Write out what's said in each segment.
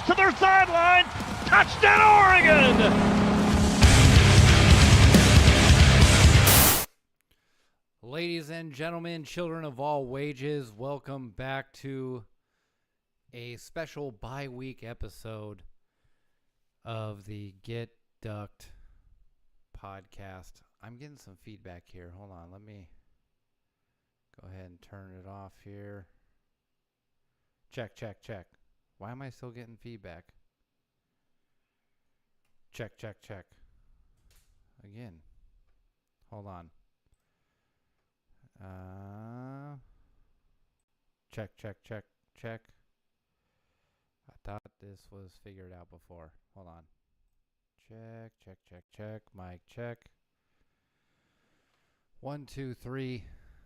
to their sideline. Touchdown, Oregon! Ladies and gentlemen, children of all wages, welcome back to a special bi-week episode of the Get Ducked podcast. I'm getting some feedback here. Hold on, let me go ahead and turn it off here. Check. Why am I still getting feedback? Check. Again. Hold on. Check. I thought this was figured out before. Hold on. Check. Mic check. 1, 2, 3.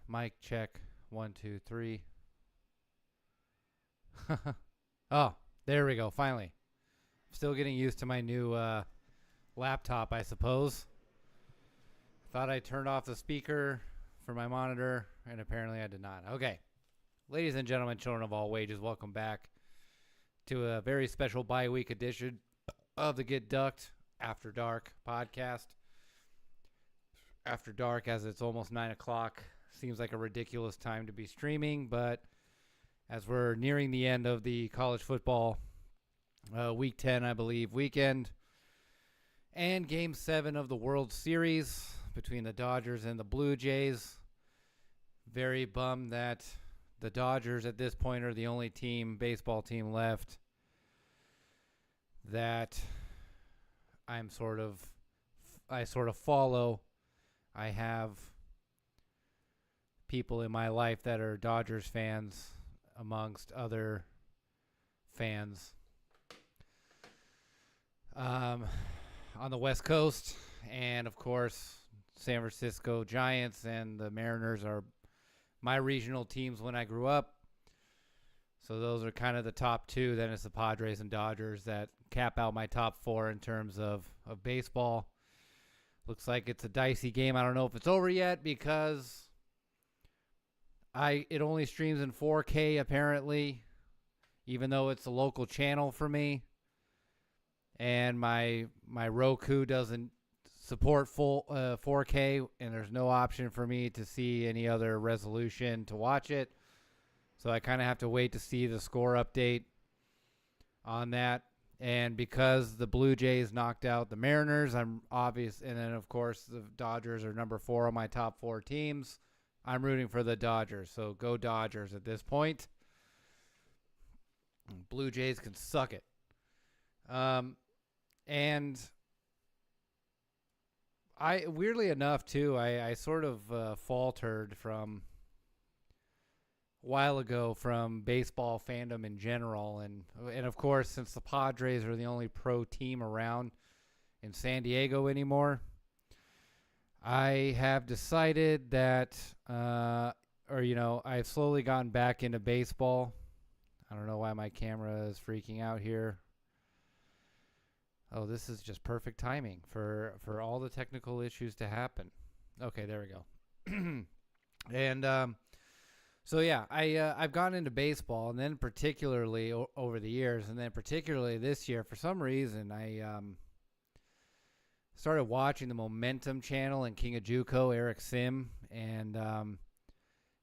Mic check. 1, 2, 3. Oh, there we go. Finally. Still getting used to my new laptop, I suppose. Thought I turned off the speaker for my monitor, and apparently I did not. Okay. Ladies and gentlemen, children of all wages, welcome back to a very special bi-week edition of the Get Ducked After Dark podcast. After dark, as it's almost 9 o'clock, seems like a ridiculous time to be streaming, but as we're nearing the end of the college football Week 10, I believe, weekend, and Game 7 of the World Series between the Dodgers and the Blue Jays. Very bummed that the Dodgers at this point are the only baseball team left that I sort of follow. I have people in my life that are Dodgers fans amongst other fans on the West Coast, and of course San Francisco Giants and the Mariners are my regional teams when I grew up. So those are kind of the top two. Then it's the Padres and Dodgers that cap out my top four in terms of baseball. Looks like it's a dicey game. I don't know if it's over yet because it only streams in 4K apparently, even though it's a local channel for me. And my Roku doesn't support full 4K, and there's no option for me to see any other resolution to watch it. So I kind of have to wait to see the score update on that. And because the Blue Jays knocked out the Mariners, I'm obvious. And then, of course, the Dodgers are number 4 on my top 4 teams. I'm rooting for the Dodgers. So go Dodgers at this point. Blue Jays can suck it. And I, weirdly enough, too, I sort of faltered from a while ago from baseball fandom in general. And of course, since the Padres are the only pro team around in San Diego anymore, I have decided that, I've slowly gotten back into baseball. I don't know why my camera is freaking out here. Oh, this is just perfect timing for all the technical issues to happen. Okay, there we go. And so yeah, I've gone into baseball, and then particularly over the years, and then particularly this year, for some reason, I started watching the Momentum channel and King of JUCO, Eric Sim, and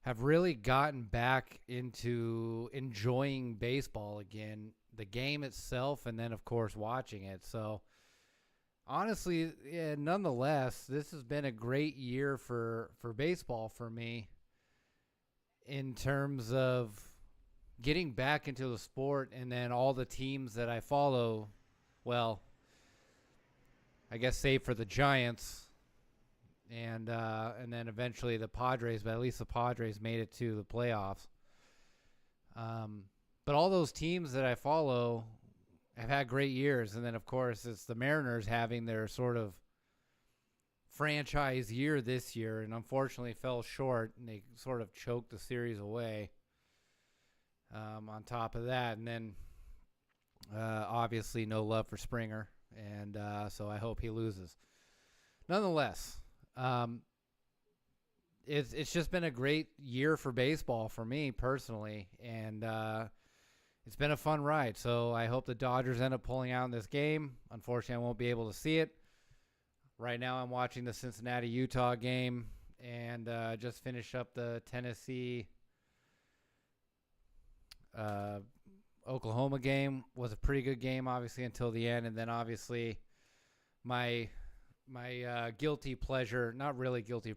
have really gotten back into enjoying baseball again. The game itself, and then of course watching it. So honestly, nonetheless, this has been a great year for baseball for me in terms of getting back into the sport, and then all the teams that I follow, well, I guess save for the Giants and then eventually the Padres, but at least the Padres made it to the playoffs. But all those teams that I follow have had great years. And then, of course, it's the Mariners having their sort of franchise year this year, and unfortunately fell short, and they sort of choked the series away on top of that. And then, obviously, no love for Springer, and so I hope he loses. Nonetheless, it's just been a great year for baseball for me personally, and it's been a fun ride. So I hope the Dodgers end up pulling out in this game. Unfortunately, I won't be able to see it. Right now, I'm watching the Cincinnati-Utah game and just finished up the Tennessee Oklahoma game. Was a pretty good game, obviously, until the end. And then, obviously, my guilty pleasure, not really guilty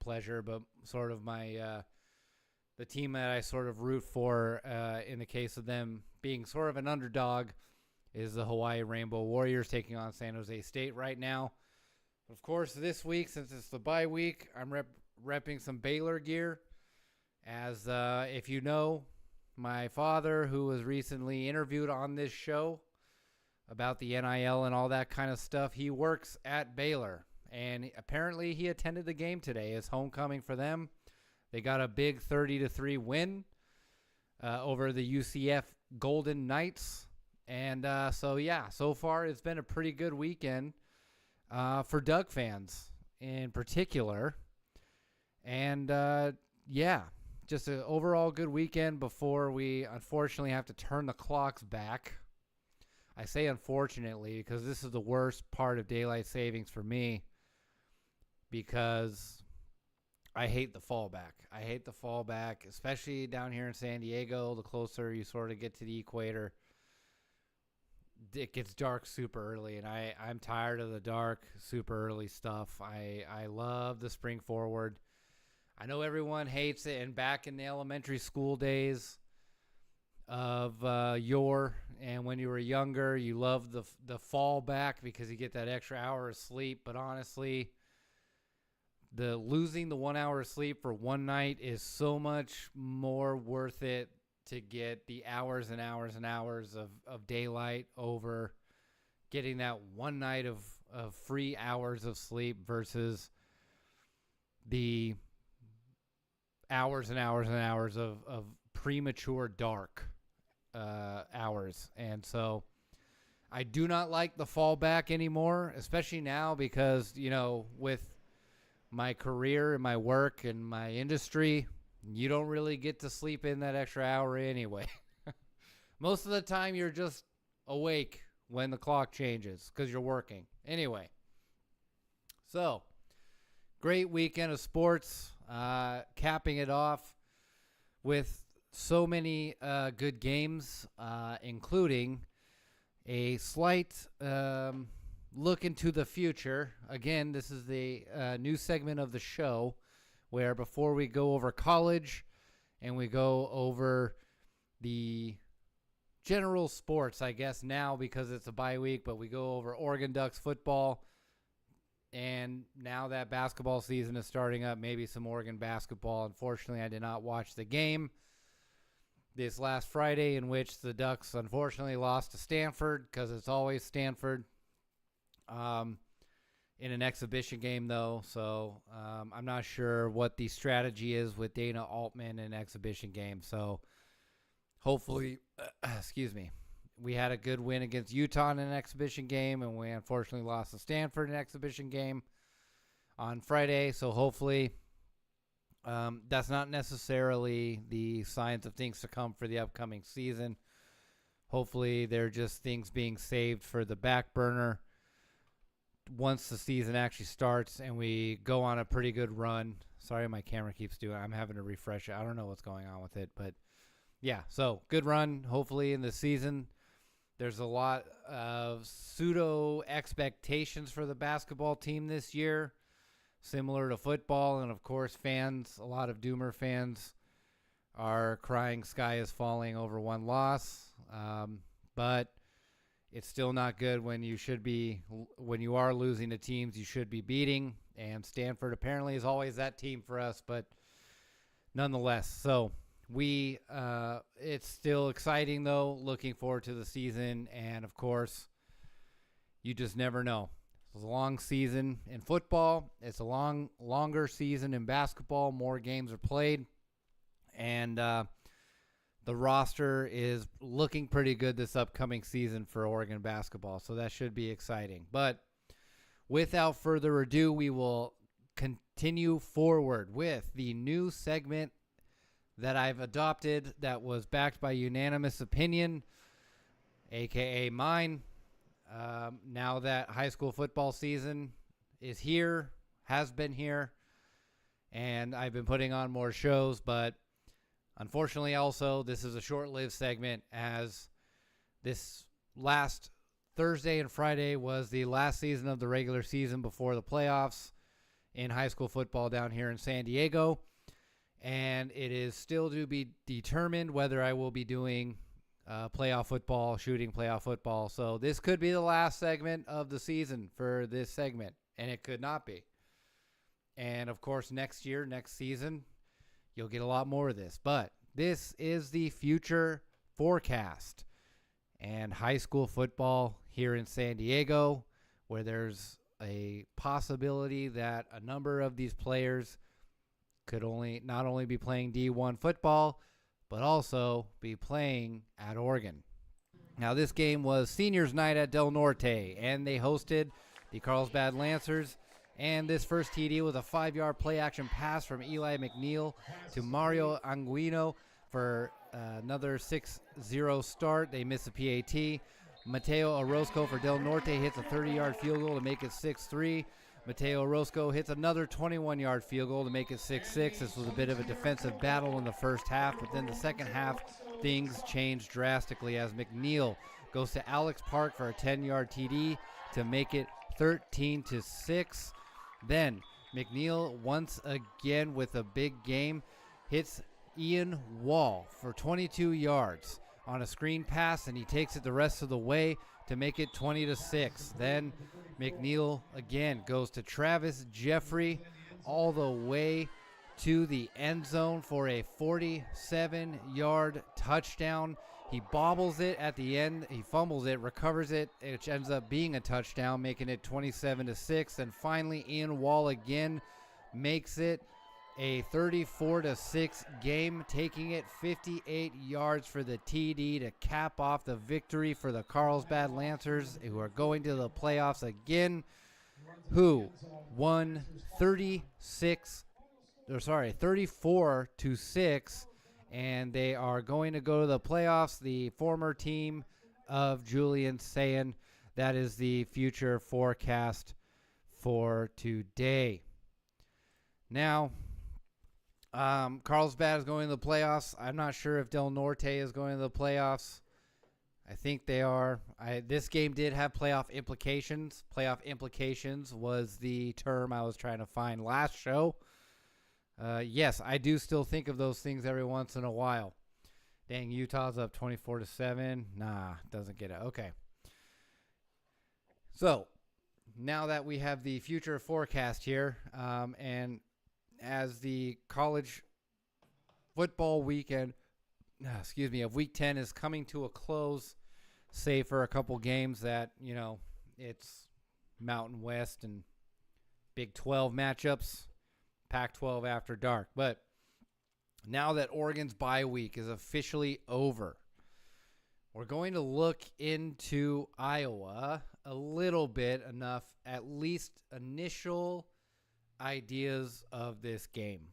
pleasure, but sort of my the team that I sort of root for in the case of them being sort of an underdog is the Hawaii Rainbow Warriors taking on San Jose State right now. Of course, this week, since it's the bye week, I'm repping some Baylor gear. As if you know, my father, who was recently interviewed on this show about the NIL and all that kind of stuff, he works at Baylor. And apparently he attended the game today. It's homecoming for them. They got a big 30-3 win over the UCF Golden Knights. And so far it's been a pretty good weekend for Duck fans in particular. And, just an overall good weekend before we unfortunately have to turn the clocks back. I say unfortunately because this is the worst part of daylight savings for me because I hate the fallback. I hate the fallback, especially down here in San Diego. The closer you sort of get to the equator, it gets dark super early, and I'm tired of the dark, super early stuff. I love the spring forward. I know everyone hates it, and back in the elementary school days of and when you were younger, you loved the fallback because you get that extra hour of sleep. But honestly, losing the 1 hour of sleep for one night is so much more worth it to get the hours and hours and hours of daylight over getting that one night of free hours of sleep versus the hours and hours and hours of premature dark hours. And so I do not like the fallback anymore, especially now because, with my career and my work and my industry, you don't really get to sleep in that extra hour anyway. Most of the time you're just awake when the clock changes because you're working. Anyway, so great weekend of sports, capping it off with so many good games, including a slight look into the future. Again, this is the new segment of the show where before we go over college and we go over the general sports, I guess now because it's a bye week, but we go over Oregon Ducks football. And now that basketball season is starting up, maybe some Oregon basketball. Unfortunately, I did not watch the game this last Friday in which the Ducks unfortunately lost to Stanford because it's always Stanford. In an exhibition game, though, so I'm not sure what the strategy is with Dana Altman in an exhibition game. So hopefully, we had a good win against Utah in an exhibition game, and we unfortunately lost to Stanford in an exhibition game on Friday. So hopefully that's not necessarily the signs of things to come for the upcoming season. Hopefully they're just things being saved for the back burner once the season actually starts and we go on a pretty good run. Sorry, my camera keeps doing it. I'm having to refresh it. I don't know what's going on with it, but yeah, so good run hopefully in the season. There's a lot of pseudo expectations for the basketball team this year, similar to football. And of course, a lot of Doomer fans are crying sky is falling over one loss. But it's still not good when you are losing to teams you should be beating. And Stanford apparently is always that team for us, but nonetheless. So it's still exciting though, looking forward to the season. And of course, you just never know. It's a long season in football. It's a longer season in basketball. More games are played. And, the roster is looking pretty good this upcoming season for Oregon basketball, so that should be exciting. But without further ado, we will continue forward with the new segment that I've adopted that was backed by unanimous opinion, aka mine. Now that high school football season is here, has been here, and I've been putting on more shows, but unfortunately also this is a short-lived segment, as this last Thursday and Friday was the last season of the regular season before the playoffs in high school football down here in San Diego, and it is still to be determined whether I will be doing playoff football, shooting playoff football. So this could be the last segment of the season for this segment, and it could not be. And of course, next year, next season, you'll get a lot more of this. But this is the future forecast and high school football here in San Diego, where there's a possibility that a number of these players could not only be playing D1 football, but also be playing at Oregon. Now, this game was seniors night at Del Norte, and they hosted the Carlsbad Lancers. And this first TD was a 5-yard play-action pass from Eli McNeil to Mario Anguino for another 6-0 start. They miss a PAT. Mateo Orozco for Del Norte hits a 30-yard field goal to make it 6-3. Mateo Orozco hits another 21-yard field goal to make it 6-6. This was a bit of a defensive battle in the first half, but then the second half, things changed drastically as McNeil goes to Alex Park for a 10-yard TD to make it 13-6. Then McNeil, once again with a big game, hits Ian Wall for 22 yards on a screen pass, and he takes it the rest of the way to make it 20-6. Then McNeil again goes to Travis Jeffrey all the way to the end zone for a 47-yard touchdown. He bobbles it at the end. He fumbles it, recovers it, which ends up being a touchdown, making it 27-6. And finally, Ian Wall again makes it a 34-6 game, taking it 58 yards for the TD to cap off the victory for the Carlsbad Lancers, who are going to the playoffs again, who won 34-6, and they are going to go to the playoffs. The former team of Julian Sayin. That is the future forecast for today. Now, Carlsbad is going to the playoffs. I'm not sure if Del Norte is going to the playoffs. I think they are. This game did have playoff implications. Playoff implications was the term I was trying to find last show. Yes, I do still think of those things every once in a while. Dang, Utah's up 24-7. Nah, doesn't get it. Okay. So, now that we have the future forecast here, and as the college football weekend, of Week 10 is coming to a close, save for a couple games that, it's Mountain West and Big 12 matchups, Pac-12 after dark. But now that Oregon's bye week is officially over, we're going to look into Iowa a little bit, enough, at least initial ideas of this game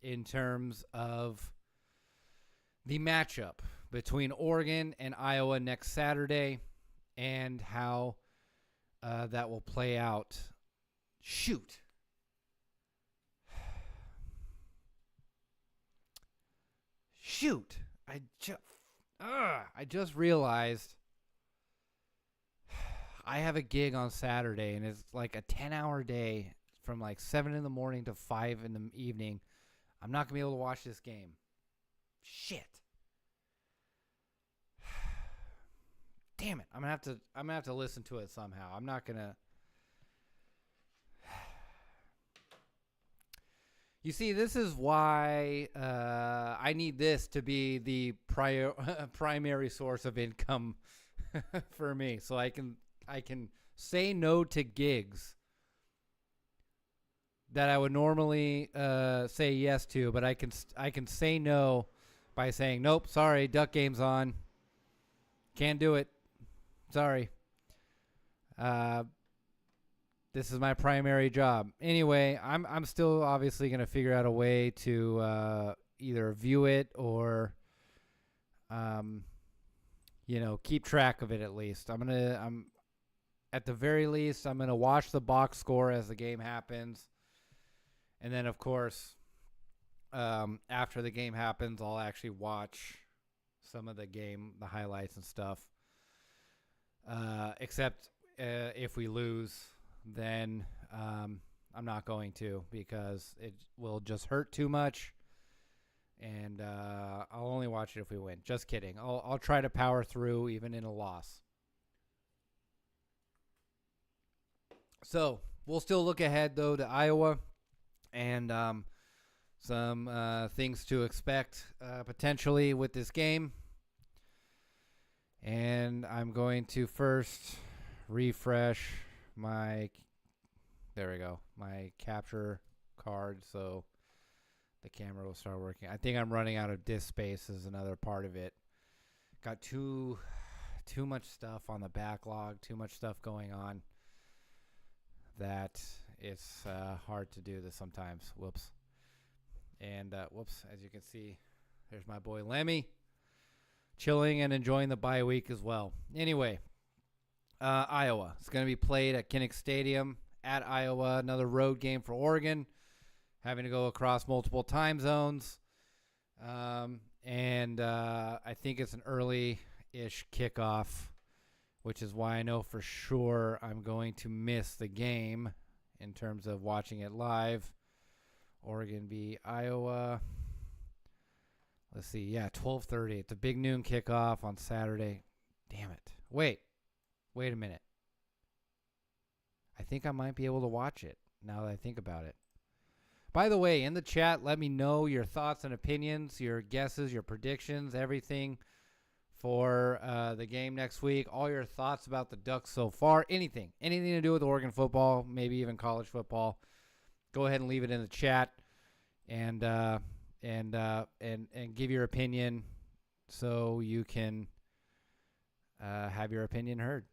in terms of the matchup between Oregon and Iowa next Saturday and how that will play out. Shoot. I just realized I have a gig on Saturday, and it's like a 10-hour day from like 7 in the morning to 5 in the evening. I'm not going to be able to watch this game. Shit. Damn it. I'm going to have to listen to it somehow. I'm not going to. You see, this is why I need this to be the primary source of income for me, so I can say no to gigs that I would normally say yes to, but I can say no by saying nope. Sorry, Duck Game's on. Can't do it. Sorry. This is my primary job. Anyway, I'm still obviously going to figure out a way to either view it or, keep track of it at least. I'm at the very least, I'm going to watch the box score as the game happens. And then, of course, after the game happens, I'll actually watch some of the highlights and stuff. Except if we lose, then I'm not going to, because it will just hurt too much. And I'll only watch it if we win. Just kidding. I'll try to power through even in a loss. So we'll still look ahead, though, to Iowa and some things to expect potentially with this game. And I'm going to first refresh my capture card so the camera will start working. I think I'm running out of disk space is another part of it. Got too much stuff on the backlog, too much stuff going on, that it's hard to do this sometimes. Whoops. And as you can see, there's my boy Lemmy, chilling and enjoying the bye week as well. Anyway, Iowa. It's going to be played at Kinnick Stadium at Iowa. Another road game for Oregon, having to go across multiple time zones. And I think it's an early-ish kickoff, which is why I know for sure I'm going to miss the game in terms of watching it live. Oregon v. Iowa. Let's see. Yeah, 12:30. It's a big noon kickoff on Saturday. Damn it. Wait a minute. I think I might be able to watch it now that I think about it. By the way, in the chat, let me know your thoughts and opinions, your guesses, your predictions, everything for the game next week. All your thoughts about the Ducks so far. Anything to do with Oregon football, maybe even college football. Go ahead and leave it in the chat, and give your opinion so you can have your opinion heard.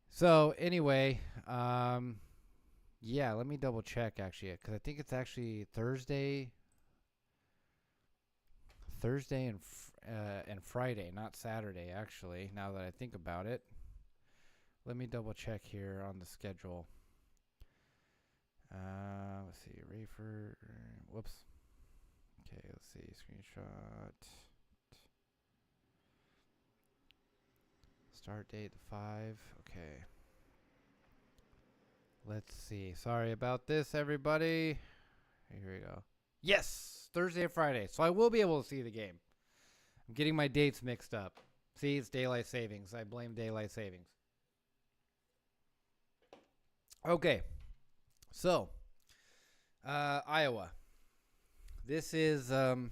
So anyway, yeah, let me double check actually, because I think it's actually Thursday and Friday, not Saturday actually, now that I think about it. Let me double check here on the schedule. Let's see, Rayford. Whoops. Okay, let's see. Screenshot. Start date 5. Okay. Let's see. Sorry about this, everybody. Here we go. Yes, Thursday and Friday. So I will be able to see the game. I'm getting my dates mixed up. See, it's daylight savings. I blame daylight savings. Okay. So, Iowa. This is Iowa.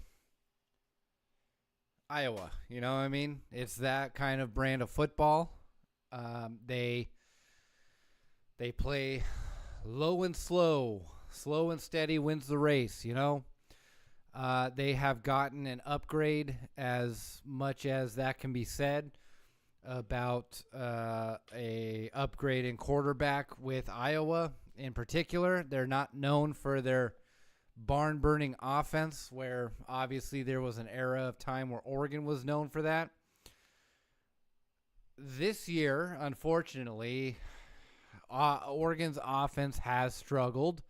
You know what I mean? It's that kind of brand of football. They play low and slow. Slow and steady wins the race, you know? They have gotten an upgrade, as much as that can be said, about a upgrade in quarterback with Iowa. In particular, they're not known for their barn-burning offense, where obviously there was an era of time where Oregon was known for that. This year, unfortunately, Oregon's offense has struggled,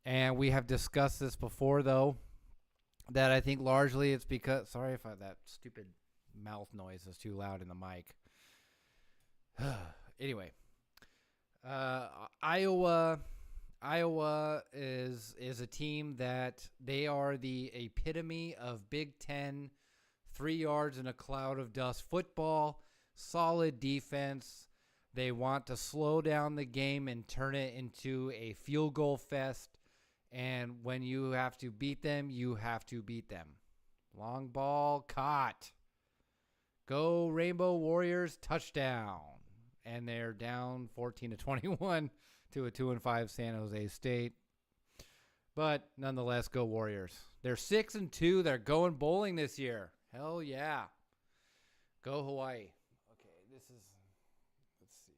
and we have discussed this before, though, that I think largely it's because, sorry if that stupid mouth noise is too loud in the mic. Anyway, Iowa is a team that they are the epitome of Big Ten, 3 yards in a cloud of dust football, solid defense. They want to slow down the game and turn it into a field goal fest. And when you have to beat them, you have to beat them. Long ball caught. Go Rainbow Warriors, touchdown. And they're down 14-21 to a 2-5 San Jose State. But nonetheless, go Warriors. They're 6-2. They're going bowling this year. Hell yeah. Go Hawaii. Okay, this is, let's see.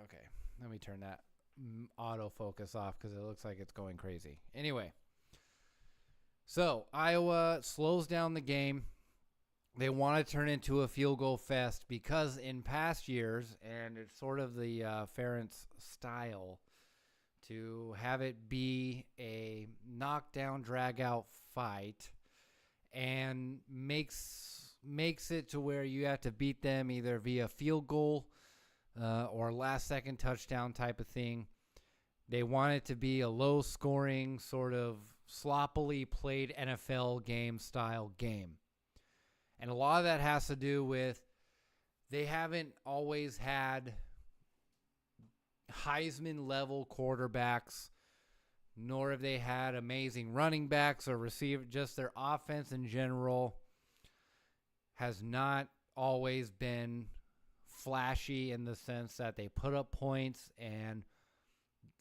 Okay, let me turn that autofocus off because it looks like it's going crazy. Anyway, so Iowa slows down the game. They want to turn into a field goal fest because in past years, and it's sort of the Ferentz style, to have it be a knockdown, drag-out fight, and makes it to where you have to beat them either via field goal or last-second touchdown type of thing. They want it to be a low-scoring, sort of sloppily played NFL game-style game. And a lot of that has to do with they haven't always had Heisman-level quarterbacks, nor have they had amazing running backs or receiver. Just their offense in general has not always been flashy in the sense that they put up points, and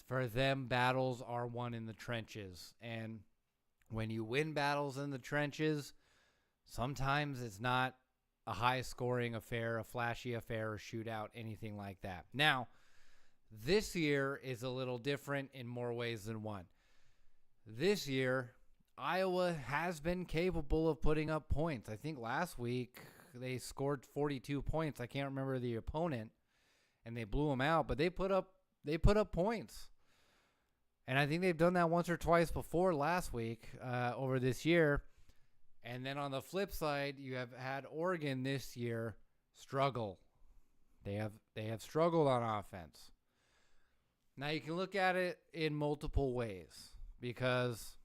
for them, battles are won in the trenches. And when you win battles in the trenches, sometimes it's not a high-scoring affair, a flashy affair, or shootout, anything like that. Now, this year is a little different in more ways than one. This year, Iowa has been capable of putting up points. I think last week they scored 42 points. I can't remember the opponent, and they blew them out, but they put up points. And I think they've done that once or twice before last week over this year. And then on the flip side, you have had Oregon this year struggle. They have struggled on offense. Now you can look at it in multiple ways because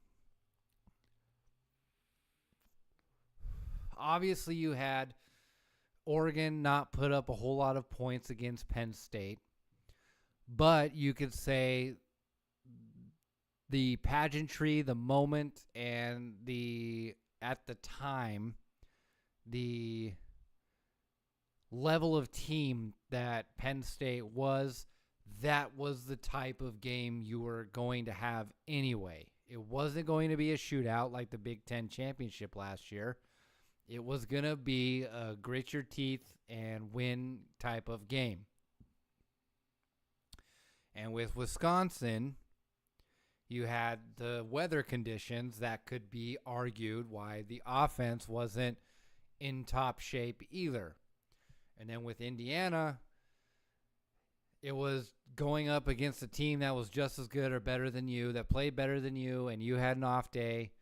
obviously you had Oregon not put up a whole lot of points against Penn State, but you could say the pageantry, the moment, and at the time, the level of team that Penn State was, that was the type of game you were going to have anyway. It wasn't going to be a shootout like the Big Ten championship last year. It was going to be a grit your teeth and win type of game. And with Wisconsin, you had the weather conditions that could be argued why the offense wasn't in top shape either. And then with Indiana, it was going up against a team that was just as good or better than you, that played better than you, and you had an off day,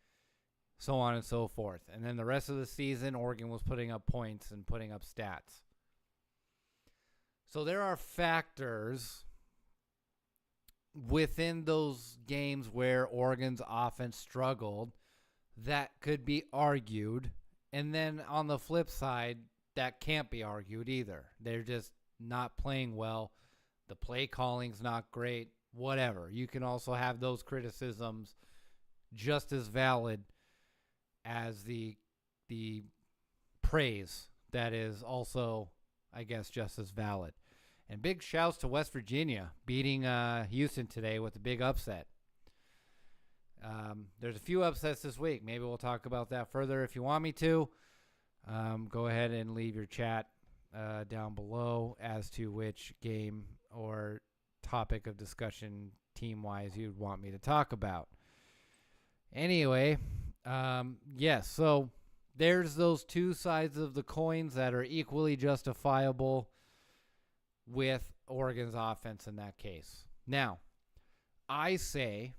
so on and so forth. And then the rest of the season, Oregon was putting up points and putting up stats. So there are factors within those games where Oregon's offense struggled that could be argued. And then on the flip side, that can't be argued either. They're just not playing well. The play calling's not great, whatever. You can also have those criticisms just as valid as the praise that is also, I guess, just as valid. And big shouts to West Virginia beating Houston today with a big upset. There's a few upsets this week. Maybe we'll talk about that further if you want me to. Go ahead and leave your chat down below as to which game or topic of discussion team-wise you'd want me to talk about. Anyway, yes, so there's those two sides of the coins that are equally justifiable with Oregon's offense in that case. Now, I say,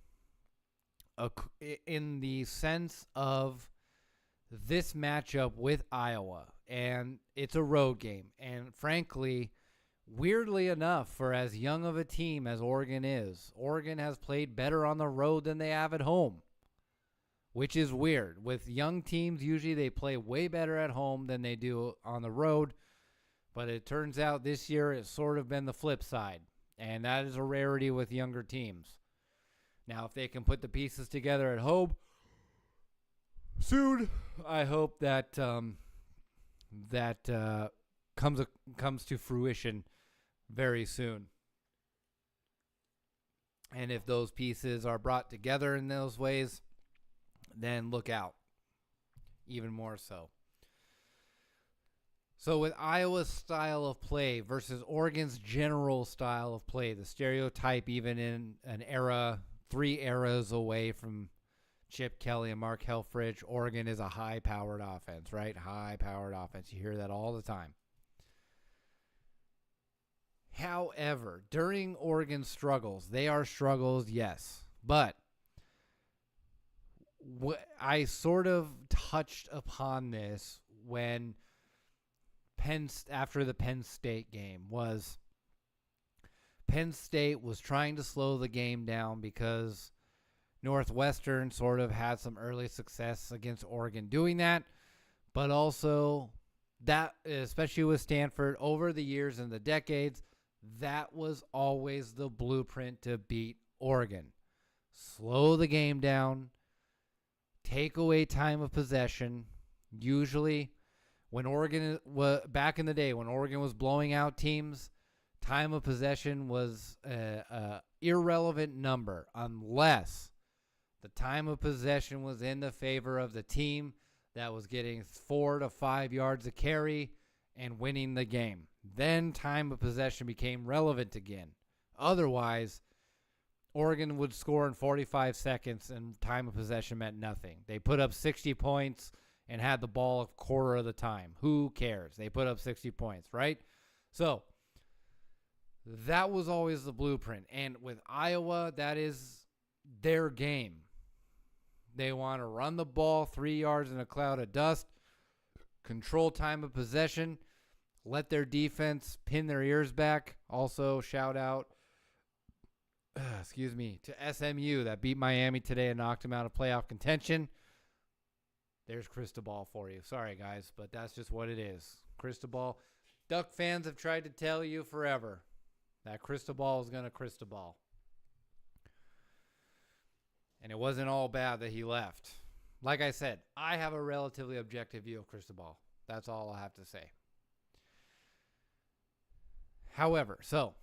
in the sense of this matchup with Iowa, and it's a road game, and frankly, weirdly enough, for as young of a team as Oregon is, Oregon has played better on the road than they have at home, which is weird. With young teams, usually they play way better at home than they do on the road. But it turns out this year it's sort of been the flip side, and that is a rarity with younger teams. Now, if they can put the pieces together at home soon, I hope that comes to fruition very soon. And if those pieces are brought together in those ways, then look out, even more so. So with Iowa's style of play versus Oregon's general style of play, the stereotype even in an era, 3 eras away from Chip Kelly and Mark Helfrich, Oregon is a high-powered offense, right? High-powered offense. You hear that all the time. However, during Oregon's struggles, they are struggles, yes. But I sort of touched upon this when after the Penn State game was Penn State was trying to slow the game down because Northwestern sort of had some early success against Oregon doing that, but also that, especially with Stanford over the years and the decades, that was always the blueprint to beat Oregon. Slow the game down, take away time of possession. Usually when Oregon was back in the day, when Oregon was blowing out teams, time of possession was a irrelevant number unless the time of possession was in the favor of the team that was getting 4 to 5 yards a carry and winning the game. Then time of possession became relevant again. Otherwise, Oregon would score in 45 seconds and time of possession meant nothing. They put up 60 points and had the ball a quarter of the time. Who cares? They put up 60 points, right? So that was always the blueprint. And with Iowa, that is their game. They want to run the ball 3 yards in a cloud of dust, control time of possession, let their defense pin their ears back. Also, shout out, to SMU that beat Miami today and knocked them out of playoff contention. There's Cristobal for you. Sorry, guys, but that's just what it is. Cristobal. Duck fans have tried to tell you forever that Cristobal is going to Cristobal. And it wasn't all bad that he left. Like I said, I have a relatively objective view of Cristobal. That's all I have to say. However, so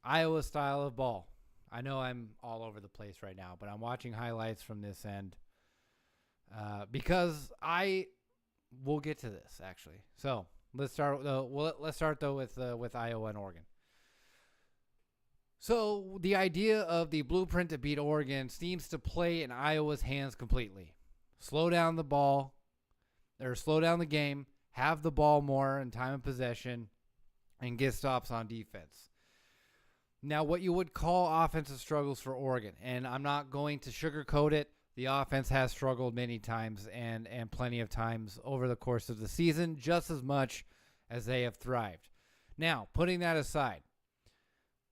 Iowa style of ball. I know I'm all over the place right now, but I'm watching highlights from this end because we'll get to this actually. So let's start with Iowa and Oregon. So the idea of the blueprint to beat Oregon seems to play in Iowa's hands completely. Slow down the ball, or slow down the game, have the ball more in time of possession, and get stops on defense. Now, what you would call offensive struggles for Oregon, and I'm not going to sugarcoat it, the offense has struggled many times and plenty of times over the course of the season, just as much as they have thrived. Now, putting that aside,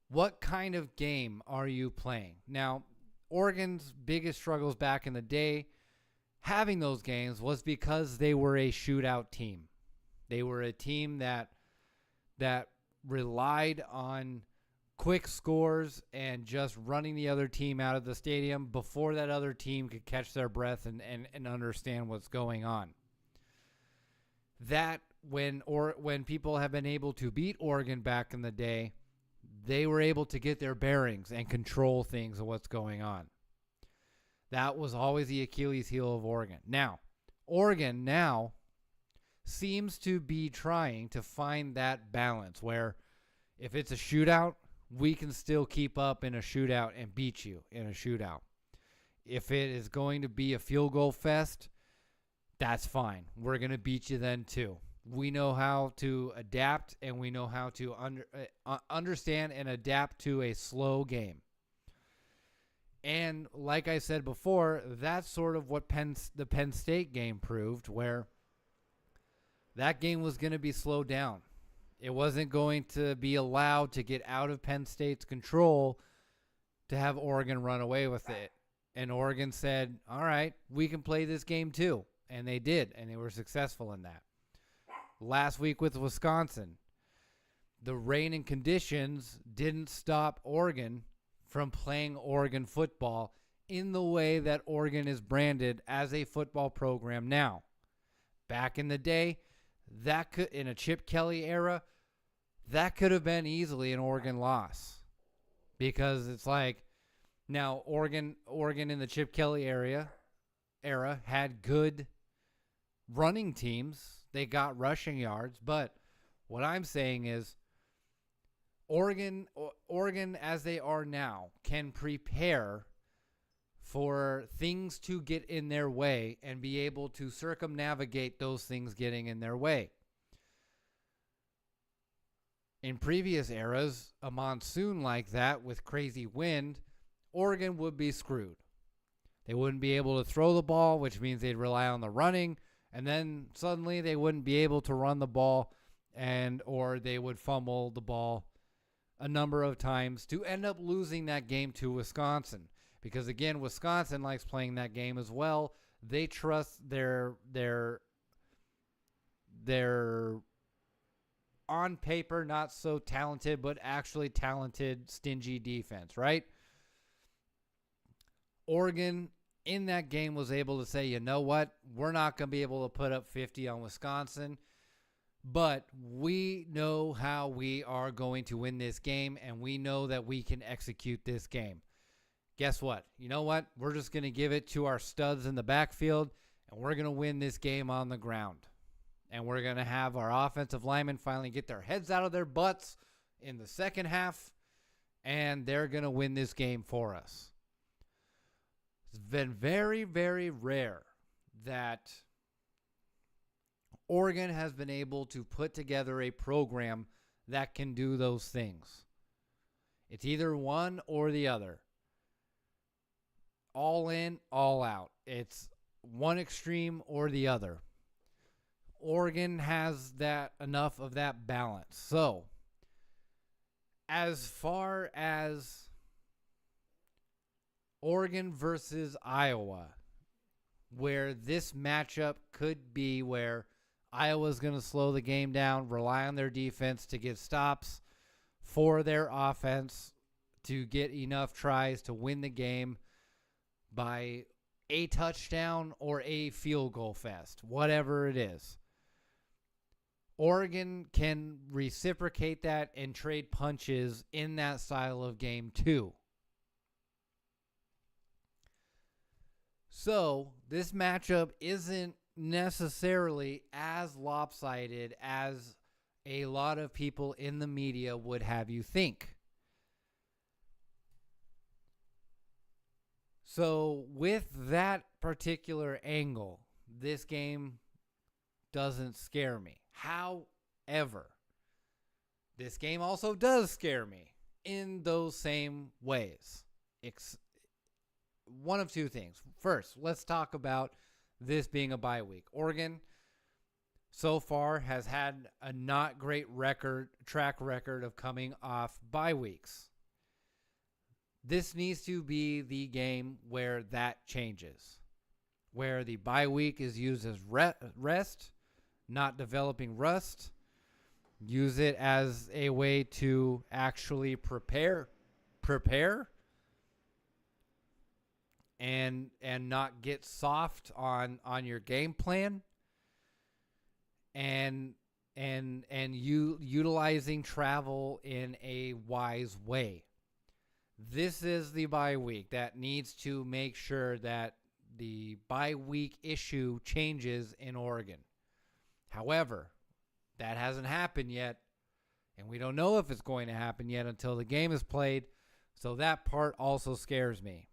what kind of game are you playing? Now, Oregon's biggest struggles back in the day having those games was because they were a shootout team. They were a team that relied on quick scores and just running the other team out of the stadium before that other team could catch their breath and understand what's going on. That when people have been able to beat Oregon back in the day, they were able to get their bearings and control things of what's going on. That was always the Achilles heel of Oregon. Now, Oregon now seems to be trying to find that balance where if it's a shootout, we can still keep up in a shootout and beat you in a shootout. If it is going to be a field goal fest, that's fine. We're going to beat you then too. We know how to adapt, and we know how to understand and adapt to a slow game. And like I said before, that's sort of what the Penn State game proved, where that game was going to be slowed down. It wasn't going to be allowed to get out of Penn State's control to have Oregon run away with it. And Oregon said, all right, we can play this game too. And they did, and they were successful in that. Last week with Wisconsin, the rain and conditions didn't stop Oregon from playing Oregon football in the way that Oregon is branded as a football program now. Back in the day, that could, in a Chip Kelly era, that could have been easily an Oregon loss. Because it's like, now Oregon in the Chip Kelly era had good running teams They got rushing yards, but what I'm saying is Oregon, as they are now, can prepare for things to get in their way and be able to circumnavigate those things getting in their way. In previous eras, a monsoon like that with crazy wind, Oregon would be screwed. They wouldn't be able to throw the ball, which means they'd rely on the running, and then suddenly they wouldn't be able to run the ball, or they would fumble the ball a number of times to end up losing that game to Wisconsin. Because again, Wisconsin likes playing that game as well. They trust their on paper not so talented, but actually talented, stingy defense, right? Oregon in that game was able to say, you know what? We're not going to be able to put up 50 on Wisconsin, but we know how we are going to win this game, and we know that we can execute this game. Guess what? You know what? We're just going to give it to our studs in the backfield, and we're going to win this game on the ground. And we're going to have our offensive linemen finally get their heads out of their butts in the second half, and they're going to win this game for us. It's been very, very rare that Oregon has been able to put together a program that can do those things. It's either one or the other. All in, all out. It's one extreme or the other. Oregon has enough of that balance. So, as far as Oregon versus Iowa, where this matchup could be where Iowa's going to slow the game down, rely on their defense to get stops for their offense to get enough tries to win the game by a touchdown or a field goal fest, whatever it is. Oregon can reciprocate that and trade punches in that style of game too. So this matchup isn't necessarily as lopsided as a lot of people in the media would have you think. So with that particular angle, this game doesn't scare me. However, this game also does scare me in those same ways. One of two things. First, let's talk about this being a bye week. Oregon so far has had a not great track record of coming off bye weeks. This needs to be the game where that changes, where the bye week is used as rest, not developing rust. Use it as a way to actually prepare and not get soft on your game plan, and utilizing travel in a wise way. This is the bye week that needs to make sure that the bye week issue changes in Oregon. However, that hasn't happened yet, and we don't know if it's going to happen yet until the game is played, so that part also scares me.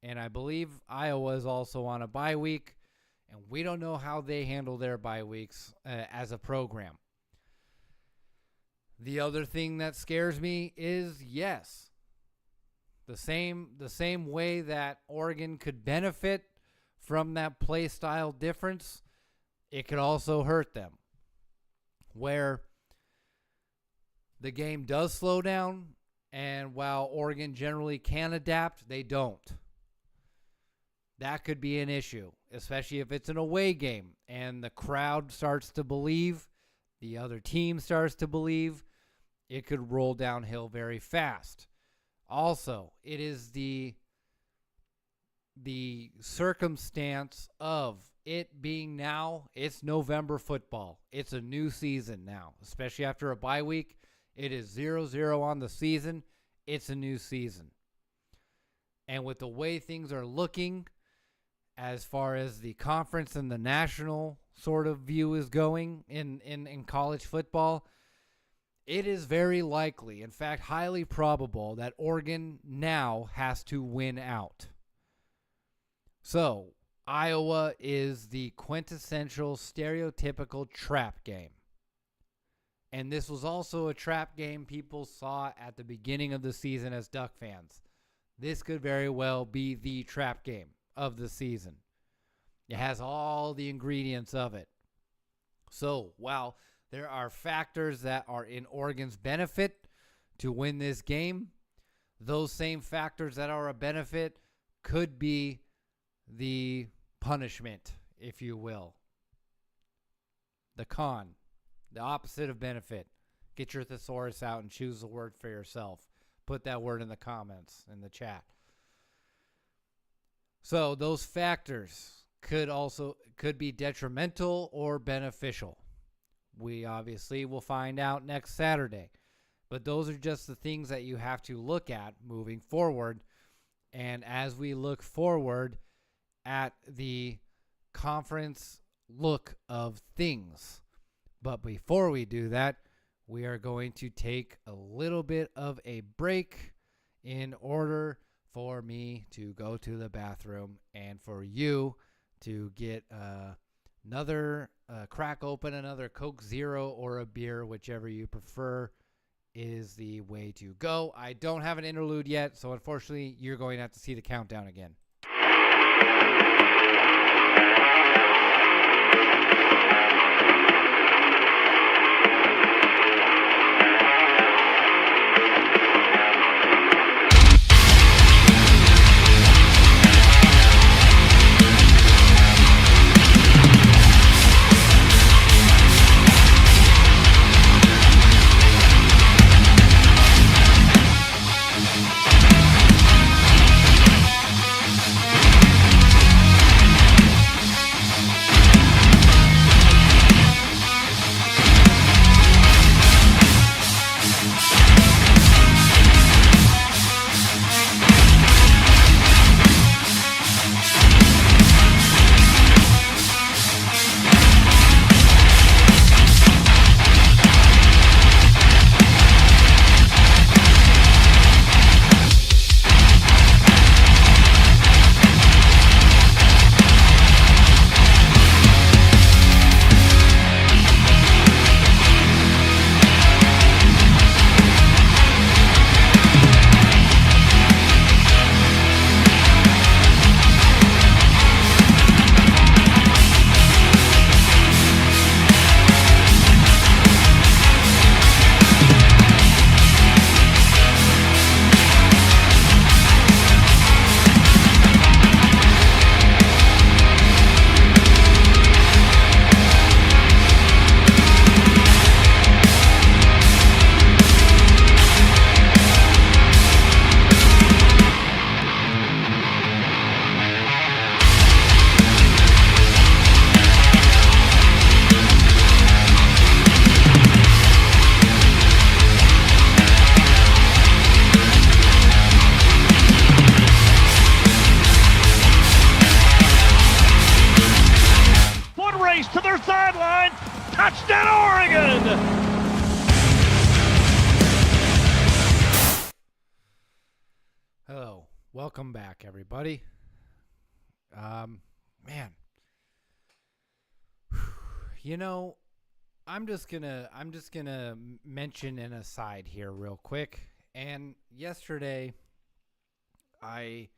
And I believe Iowa is also on a bye week, and we don't know how they handle their bye weeks as a program. The other thing that scares me is, yes, the same way that Oregon could benefit from that play style difference, it could also hurt them. Where the game does slow down, and while Oregon generally can adapt, they don't. That could be an issue, especially if it's an away game and the crowd starts to believe, the other team starts to believe, it could roll downhill very fast. Also, it is the circumstance of it being now, it's November football. It's a new season now, especially after a bye week. It is 0-0 on the season. It's a new season. And with the way things are looking as far as the conference and the national sort of view is going in college football, it is very likely, in fact, highly probable, that Oregon now has to win out. So, Iowa is the quintessential, stereotypical trap game. And this was also a trap game people saw at the beginning of the season as Duck fans. This could very well be the trap game of the season. It has all the ingredients of it. So, while there are factors that are in Oregon's benefit to win this game, those same factors that are a benefit could be the punishment, if you will. The con, the opposite of benefit. Get your thesaurus out and choose a word for yourself. Put that word in the comments, in the chat. So those factors could be detrimental or beneficial. We obviously will find out next Saturday. But those are just the things that you have to look at moving forward. And as we look forward at the conference look of things. But before we do that, we are going to take a little bit of a break in order for me to go to the bathroom and for you to get crack open another Coke Zero or a beer, whichever you prefer is the way to go. I don't have an interlude yet, so unfortunately you're going to have to see the countdown again. To their sideline. Touchdown, Oregon! Hello. Welcome back, everybody. Man. You know, I'm just gonna mention an aside here real quick. And yesterday, as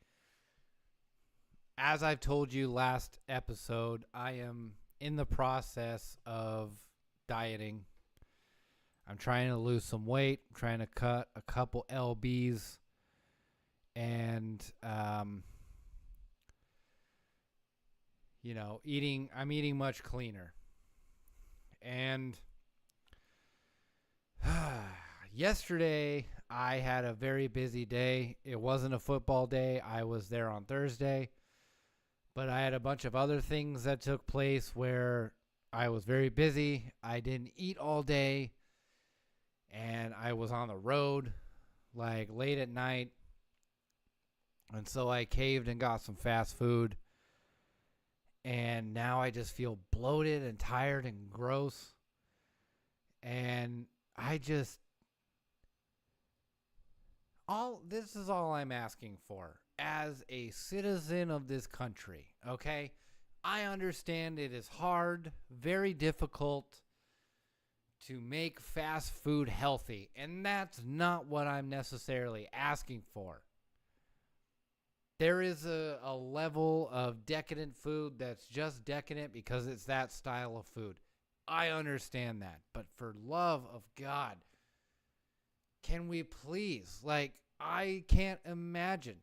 I've told you last episode, I am in the process of dieting. I'm trying to lose some weight. I'm trying to cut a couple lbs, and I'm eating much cleaner. And yesterday I had a very busy day. It wasn't a football day. I was there on Thursday. But I had a bunch of other things that took place where I was very busy. I didn't eat all day. And I was on the road, like, late at night. And so I caved and got some fast food. And now I just feel bloated and tired and gross. And this is all I'm asking for as a citizen of this country, okay? I understand it is hard, very difficult to make fast food healthy, and that's not what I'm necessarily asking for. There is a level of decadent food that's just decadent because it's that style of food. I understand that, but for love of God, can we please, I can't imagine.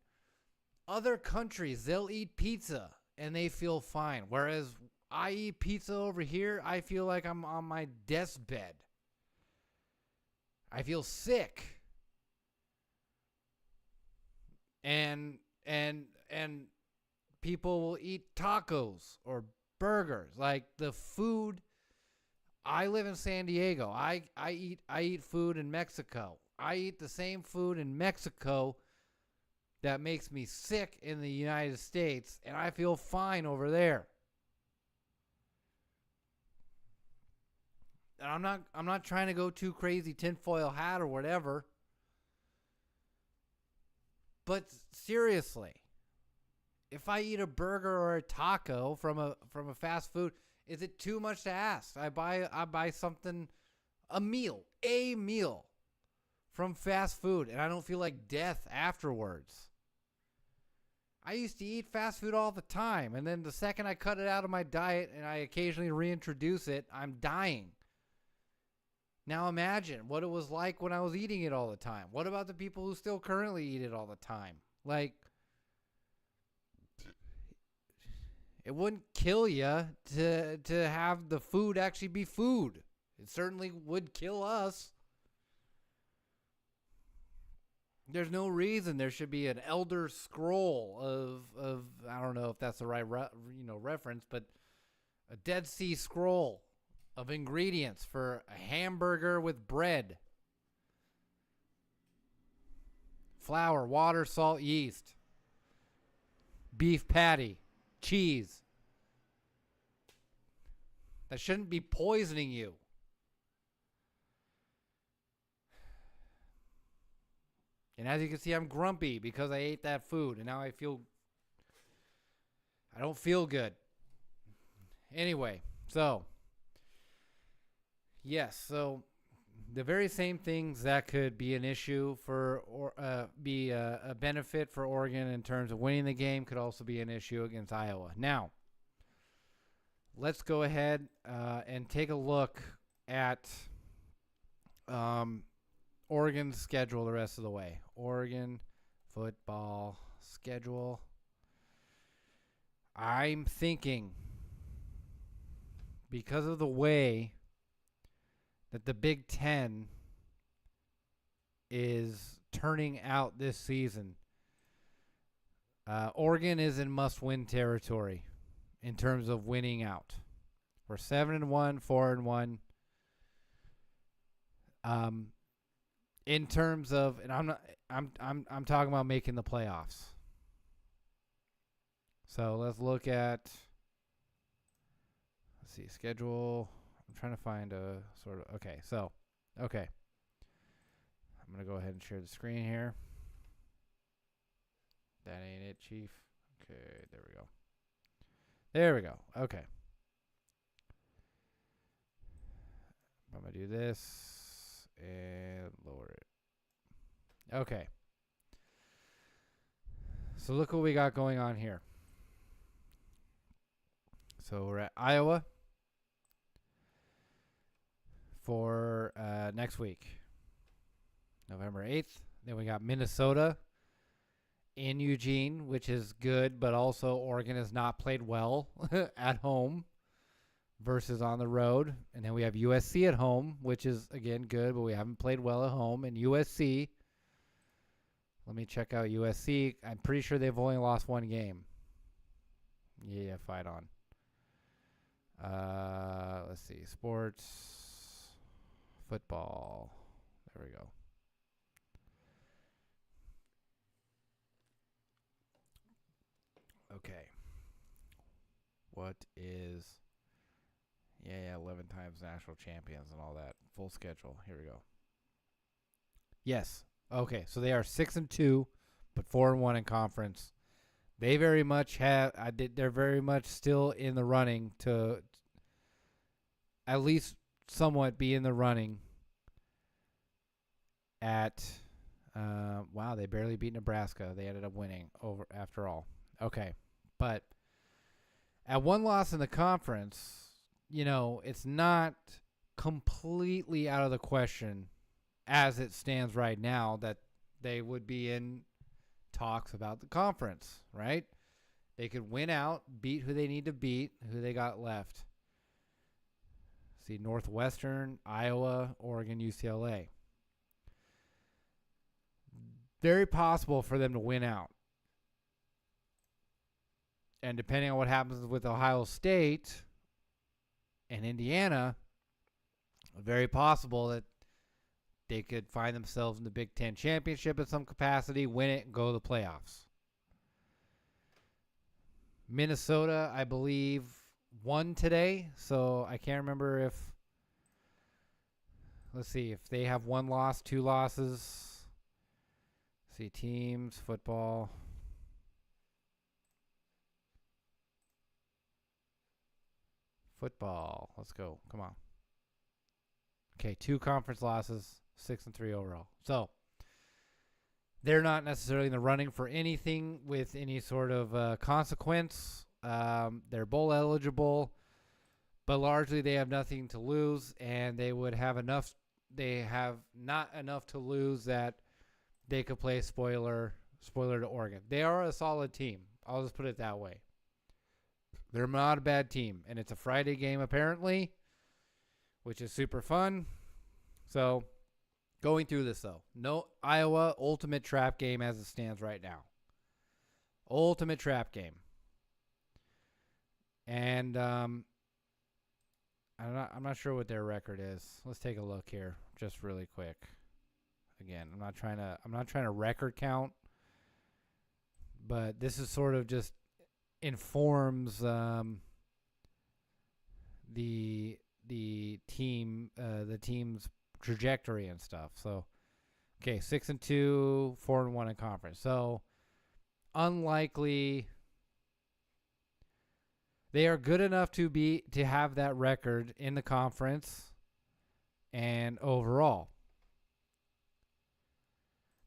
Other countries, they'll eat pizza and they feel fine, whereas I eat pizza over here, I feel like I'm on my deathbed. I feel sick. And people will eat tacos or burgers. Like the food, I live in San Diego. I eat food in Mexico. I eat the same food in Mexico that makes me sick in the United States, and I feel fine over there. And I'm not trying to go too crazy tinfoil hat or whatever. But seriously, if I eat a burger or a taco from a fast food, is it too much to ask? I buy something, a meal from fast food, and I don't feel like death afterwards. I used to eat fast food all the time, and then the second I cut it out of my diet and I occasionally reintroduce it, I'm dying. Now imagine what it was like when I was eating it all the time. What about the people who still currently eat it all the time? Like, it wouldn't kill you to have the food actually be food. It certainly would kill us. There's no reason there should be an Elder Scroll of I don't know if that's the right reference, but a Dead Sea Scroll of ingredients for a hamburger with bread, flour, water, salt, yeast, beef patty, cheese. That shouldn't be poisoning you. And as you can see, I'm grumpy because I ate that food, and now I don't feel good. Anyway, so yes, so the very same things that could be an issue for or be a benefit for Oregon in terms of winning the game could also be an issue against Iowa. Now, let's go ahead and take a look at Oregon's schedule the rest of the way. Oregon football schedule. I'm thinking because of the way that the Big Ten is turning out this season, Oregon is in must-win territory in terms of winning out. We're 7-1, 4-1. In terms of, and I'm talking about making the playoffs. So let's look at, let's see, schedule. I'm trying to find a sort of, okay. I'm going to go ahead and share the screen here. That ain't it, Chief. Okay, there we go. There we go. Okay. I'm going to do this and lower it. Okay. So look what we got going on here. So we're at Iowa for next week, November 8th. Then we got Minnesota in Eugene, which is good, but also Oregon has not played well at home versus on the road. And then we have USC at home, which is, again, good, but we haven't played well at home. And USC, let me check out USC. I'm pretty sure they've only lost one game. Yeah, fight on. Let's see. Sports, football. There we go. Okay. What is... Yeah, 11 times national champions and all that. Full schedule. Here we go. Yes. Okay, so they are 6-2, but 4-1 in conference. They very much have. They're very much still in the running to at least somewhat be in the running. At wow, they barely beat Nebraska. They ended up winning over after all. Okay, but at one loss in the conference, it's not completely out of the question as it stands right now that they would be in talks about the conference, right? They could win out, beat who they need to beat, who they got left. See, Northwestern, Iowa, Oregon, UCLA. Very possible for them to win out. And depending on what happens with Ohio State and Indiana, very possible that they could find themselves in the Big Ten championship in some capacity, win it, and go to the playoffs. Minnesota, I believe, won today, so I can't remember if... Let's see, if they have 1 loss, 2 losses. Let's see, teams, football. Football, let's go, come on. Okay, 2 conference losses. 6-3 overall. So they're not necessarily in the running for anything with any sort of consequence. They're bowl eligible, but largely they have nothing to lose, and they would have enough. They have not enough to lose that they could play spoiler to Oregon. They are a solid team. I'll just put it that way. They're not a bad team, and it's a Friday game apparently, which is super fun. So, going through this, though. No Iowa ultimate trap game as it stands right now. Ultimate trap game. And I'm not sure what their record is. Let's take a look here just really quick. Again, I'm not trying to record count, but this is sort of just informs the team's trajectory and stuff. So, okay, 6-2, 4-1 in conference. So, unlikely. They are good enough to have that record in the conference and overall.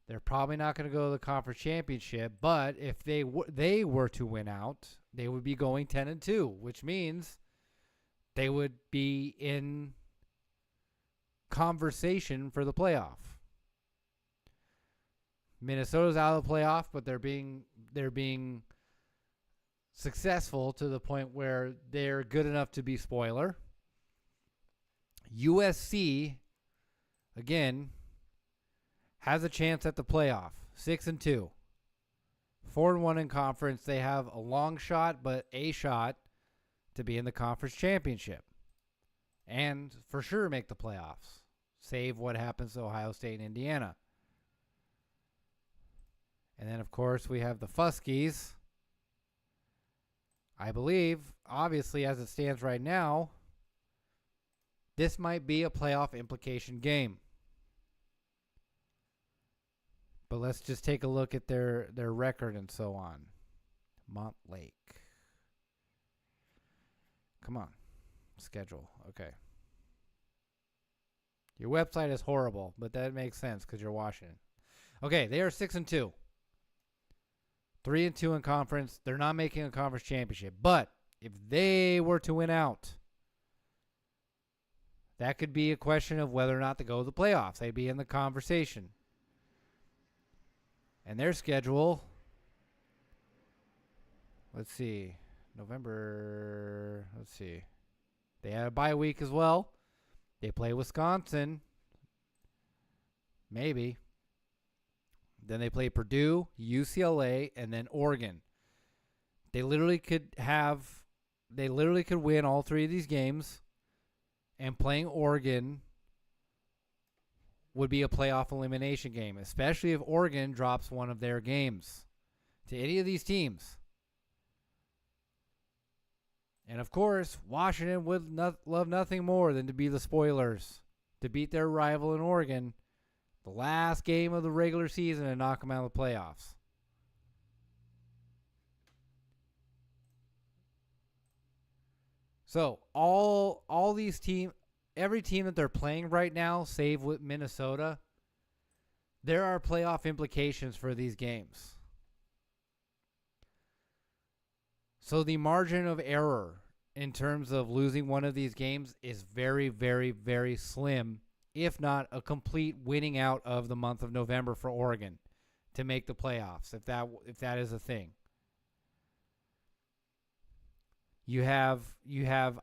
They're probably not going to go to the conference championship, but if they were to win out, they would be going 10-2, which means they would be in conversation for the playoff. Minnesota's out of the playoff, but they're being successful to the point where they're good enough to be spoiler. USC, again, has a chance at the playoff. 6-2. 4-1 in conference. They have a long shot, but a shot to be in the conference championship. And for sure make the playoffs. Save what happens to Ohio State and Indiana. And then, of course, we have the Fuskies. I believe, obviously, as it stands right now, this might be a playoff implication game. But let's just take a look at their record and so on. Montlake. Come on. Schedule. Okay. Your website is horrible, but that makes sense because you're Washington. Okay, they are 6-2. 3-2 in conference. They're not making a conference championship. But if they were to win out, that could be a question of whether or not to go to the playoffs. They'd be in the conversation. And their schedule, let's see, November, let's see. They had a bye week as well. They play Wisconsin. Maybe. Then they play Purdue, UCLA, and then Oregon. They literally could win all 3 of these games, and playing Oregon would be a playoff elimination game, especially if Oregon drops one of their games to any of these teams. And, of course, Washington would love nothing more than to be the spoilers, to beat their rival in Oregon, the last game of the regular season, and knock them out of the playoffs. So, all these teams, every team that they're playing right now, save with Minnesota, there are playoff implications for these games. So the margin of error in terms of losing one of these games is very, very, very slim, if not a complete winning out of the month of November for Oregon to make the playoffs, if that is a thing. You have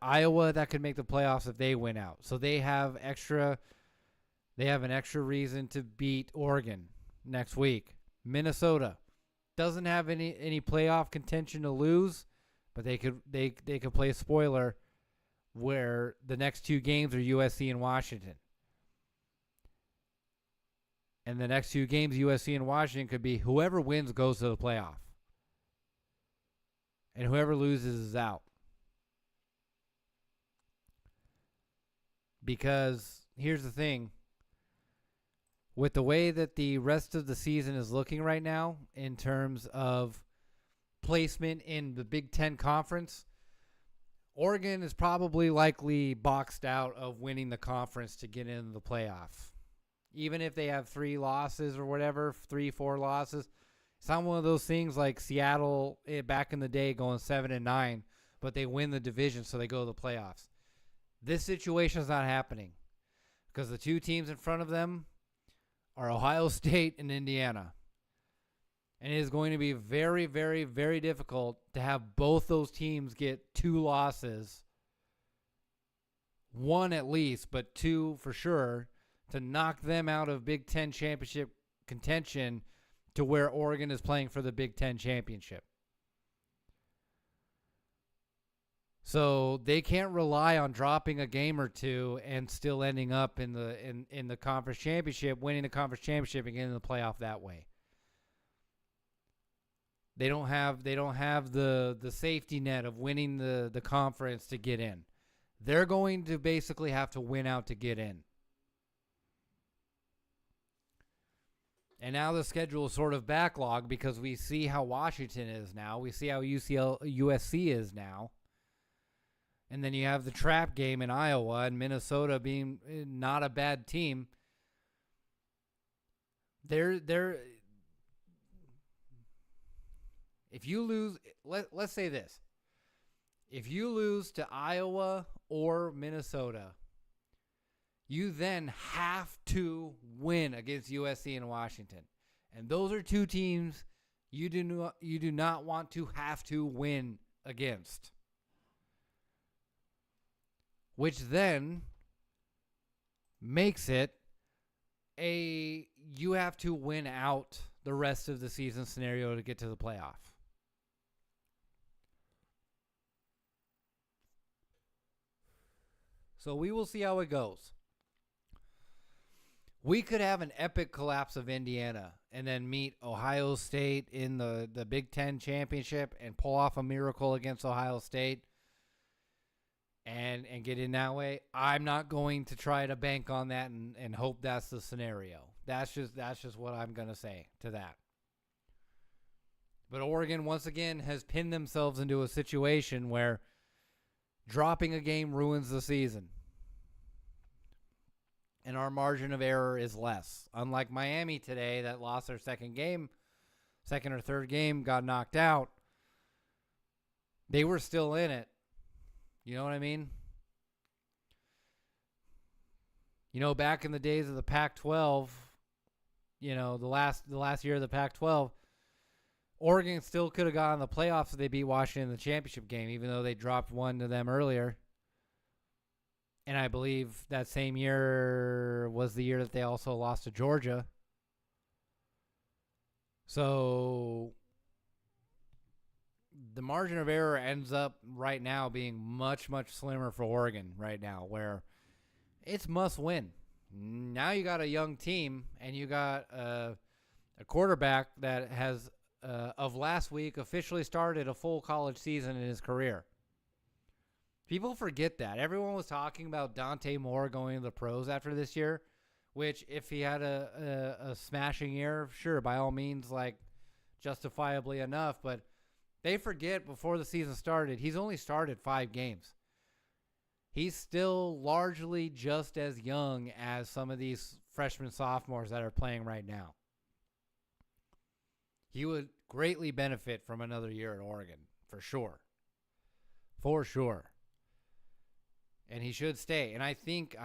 Iowa that could make the playoffs if they win out. So they have an extra reason to beat Oregon next week. Minnesota doesn't have any playoff contention to lose, but they could play a spoiler where the next two games are USC and Washington. And the next two games, USC and Washington, could be whoever wins goes to the playoff. And whoever loses is out. Because here's the thing. With the way that the rest of the season is looking right now in terms of placement in the Big Ten Conference, Oregon is probably likely boxed out of winning the conference to get into the playoff. Even if they have 3 losses or whatever, 3-4 losses, it's not one of those things like Seattle back in the day going 7-9, but they win the division so they go to the playoffs. This situation is not happening because the two teams in front of them are Ohio State and Indiana. And it is going to be very, very, very difficult to have both those teams get 2 losses, 1 at least, but 2 for sure, to knock them out of Big Ten championship contention to where Oregon is playing for the Big Ten championship. So they can't rely on dropping a game or two and still ending up in the conference championship, winning the conference championship and getting in the playoff that way. They don't have the safety net of winning the conference to get in. They're going to basically have to win out to get in. And now the schedule is sort of backlogged because we see how Washington is now. We see how USC is now. And then you have the trap game in Iowa and Minnesota being not a bad team. If you lose, let's say this. If you lose to Iowa or Minnesota, you then have to win against USC and Washington. And those are two teams you do not want to have to win against. Which then makes it you have to win out the rest of the season scenario to get to the playoff. So we will see how it goes. We could have an epic collapse of Indiana and then meet Ohio State in the Big Ten championship and pull off a miracle against Ohio State and get in that way. I'm not going to try to bank on that and hope that's the scenario. That's just what I'm going to say to that. But Oregon, once again, has pinned themselves into a situation where dropping a game ruins the season. And our margin of error is less. Unlike Miami today that lost their second or third game, got knocked out. They were still in it. You know what I mean? You know, back in the days of the Pac-12, you know, the last year of the Pac-12, Oregon still could have gotten the playoffs if they beat Washington in the championship game, even though they dropped one to them earlier. And I believe that same year was the year that they also lost to Georgia. So the margin of error ends up right now being much, much slimmer for Oregon right now, where it's must win. Now you got a young team, and you got a quarterback that has, of last week, officially started a full college season in his career. People forget that. Everyone was talking about Dante Moore going to the pros after this year, which if he had a smashing year, sure, by all means, like justifiably enough. But they forget before the season started, he's only started 5 games. He's still largely just as young as some of these freshmen, sophomores that are playing right now. He would greatly benefit from another year at Oregon, for sure. For sure. And he should stay. And I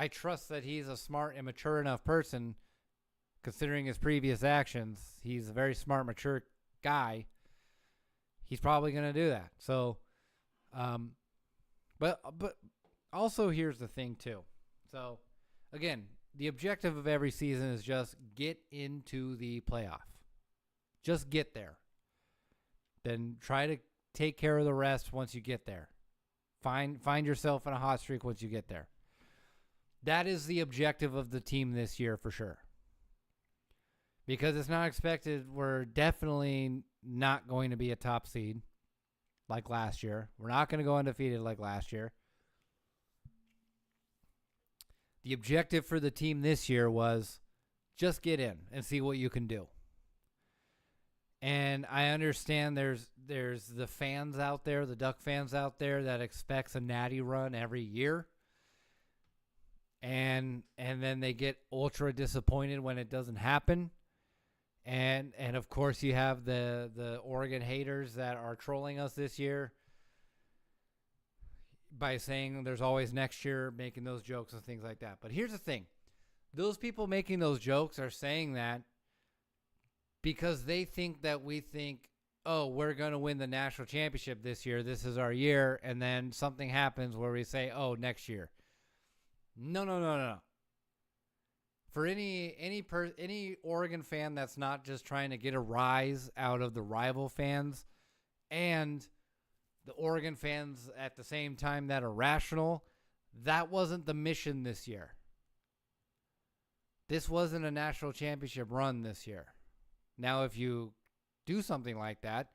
trust that he's a smart and mature enough person, considering his previous actions. He's a very smart, mature guy. He's probably going to do that. So, but also here's the thing too. So, again, the objective of every season is just get into the playoff. Just get there. Then try to take care of the rest once you get there. Find yourself in a hot streak once you get there. That is the objective of the team this year for sure. Because it's not expected. We're definitely not going to be a top seed like last year. We're not going to go undefeated like last year. The objective for the team this year was just get in and see what you can do. And I understand there's the fans out there, the Duck fans out there that expects a natty run every year. And then they get ultra disappointed when it doesn't happen. And of course you have the Oregon haters that are trolling us this year by saying there's always next year, making those jokes and things like that. But here's the thing. Those people making those jokes are saying that because they think that we think, oh, we're going to win the national championship this year. This is our year. And then something happens where we say, oh, next year. No. For any Oregon fan that's not just trying to get a rise out of the rival fans and the Oregon fans at the same time that are rational, that wasn't the mission this year. This wasn't a national championship run this year. Now, if you do something like that,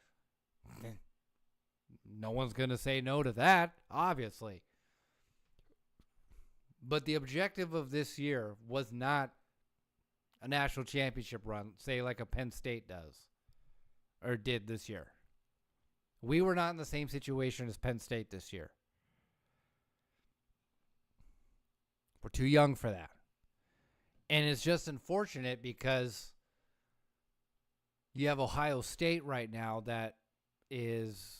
no one's going to say no to that, obviously. But the objective of this year was not a national championship run, say like a Penn State does or did this year. We were not in the same situation as Penn State this year. We're too young for that. And it's just unfortunate because you have Ohio State right now that is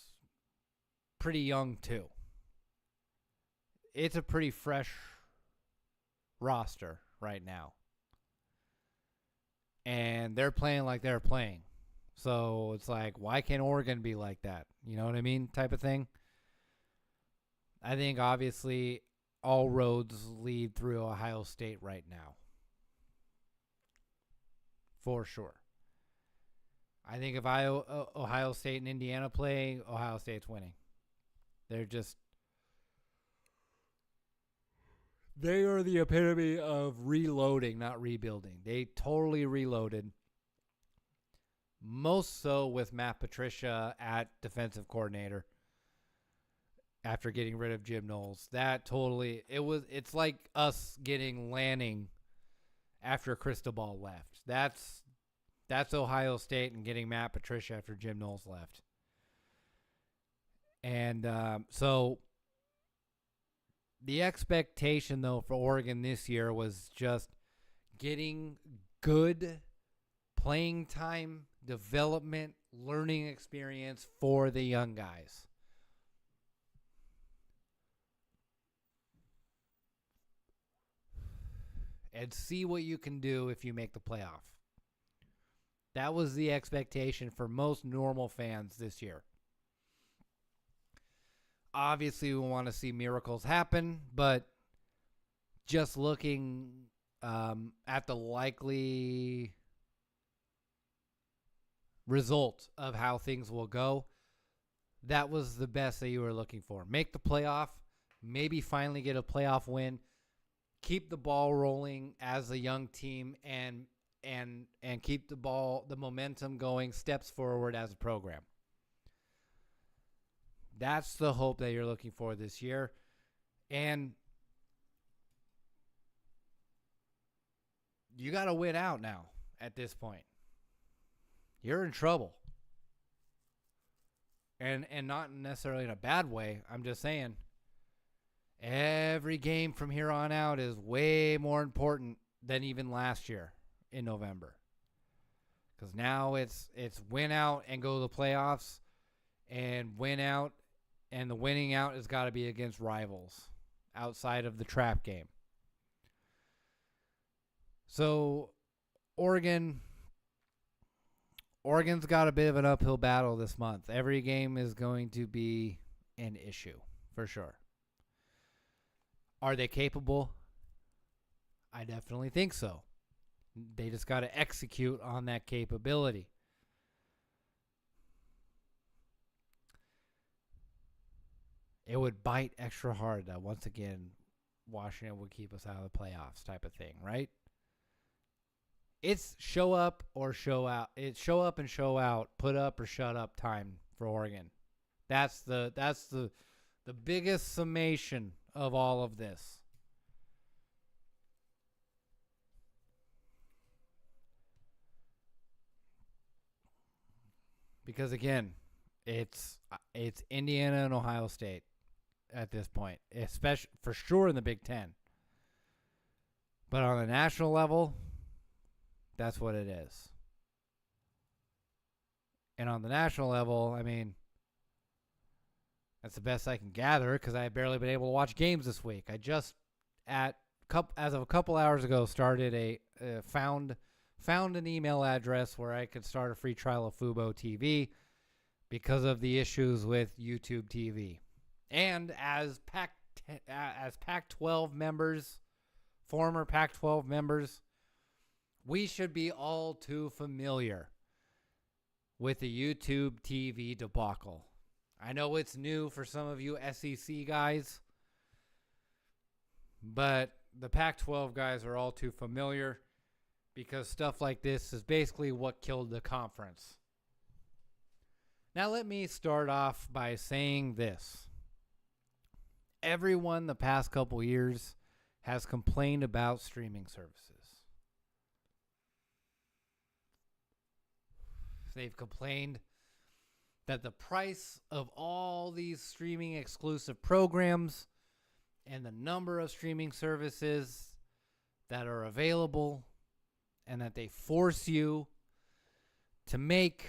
pretty young too. It's a pretty fresh roster right now. And they're playing like they're playing. So it's like, why can't Oregon be like that? You know what I mean? Type of thing. I think obviously all roads lead through Ohio State right now. For sure. I think if Ohio State and Indiana play, Ohio State's winning. They are the epitome of reloading, not rebuilding. They totally reloaded. Most so with Matt Patricia at defensive coordinator after getting rid of Jim Knowles. It's like us getting Lanning after Cristobal left. That's Ohio State and getting Matt Patricia after Jim Knowles left. And so the expectation, though, for Oregon this year was just getting good playing time, development, learning experience for the young guys. And see what you can do if you make the playoff. That was the expectation for most normal fans this year. Obviously, we want to see miracles happen, but just looking at the likely result of how things will go, that was the best that you were looking for. Make the playoff, maybe finally get a playoff win, keep the ball rolling as a young team, and keep the momentum going, steps forward as a program. That's the hope that you're looking for this year. And you got to win out now at this point. You're in trouble. And not necessarily in a bad way. I'm just saying every game from here on out is way more important than even last year in November. Because now it's win out and go to the playoffs, and win out, and the winning out has got to be against rivals outside of the trap game. So Oregon's got a bit of an uphill battle this month. Every game is going to be an issue, for sure. Are they capable? I definitely think so. They just got to execute on that capability. It would bite extra hard that once again Washington would keep us out of the playoffs type of thing, right? It's show up or show out. It's show up and show out, put up or shut up time for Oregon. That's the biggest summation of all of this. Because again, it's Indiana and Ohio State at this point, especially for sure in the Big Ten. But on the national level, that's what it is. And on the national level, I mean, that's the best I can gather because I have barely been able to watch games this week. I just as of a couple hours ago started found an email address where I could start a free trial of Fubo TV because of the issues with YouTube TV. And as Pac-12 members, former Pac-12 members, we should be all too familiar with the YouTube TV debacle. I know it's new for some of you SEC guys, but the Pac-12 guys are all too familiar because stuff like this is basically what killed the conference. Now let me start off by saying this. Everyone the past couple years has complained about streaming services. They've complained that the price of all these streaming exclusive programs and the number of streaming services that are available and that they force you to make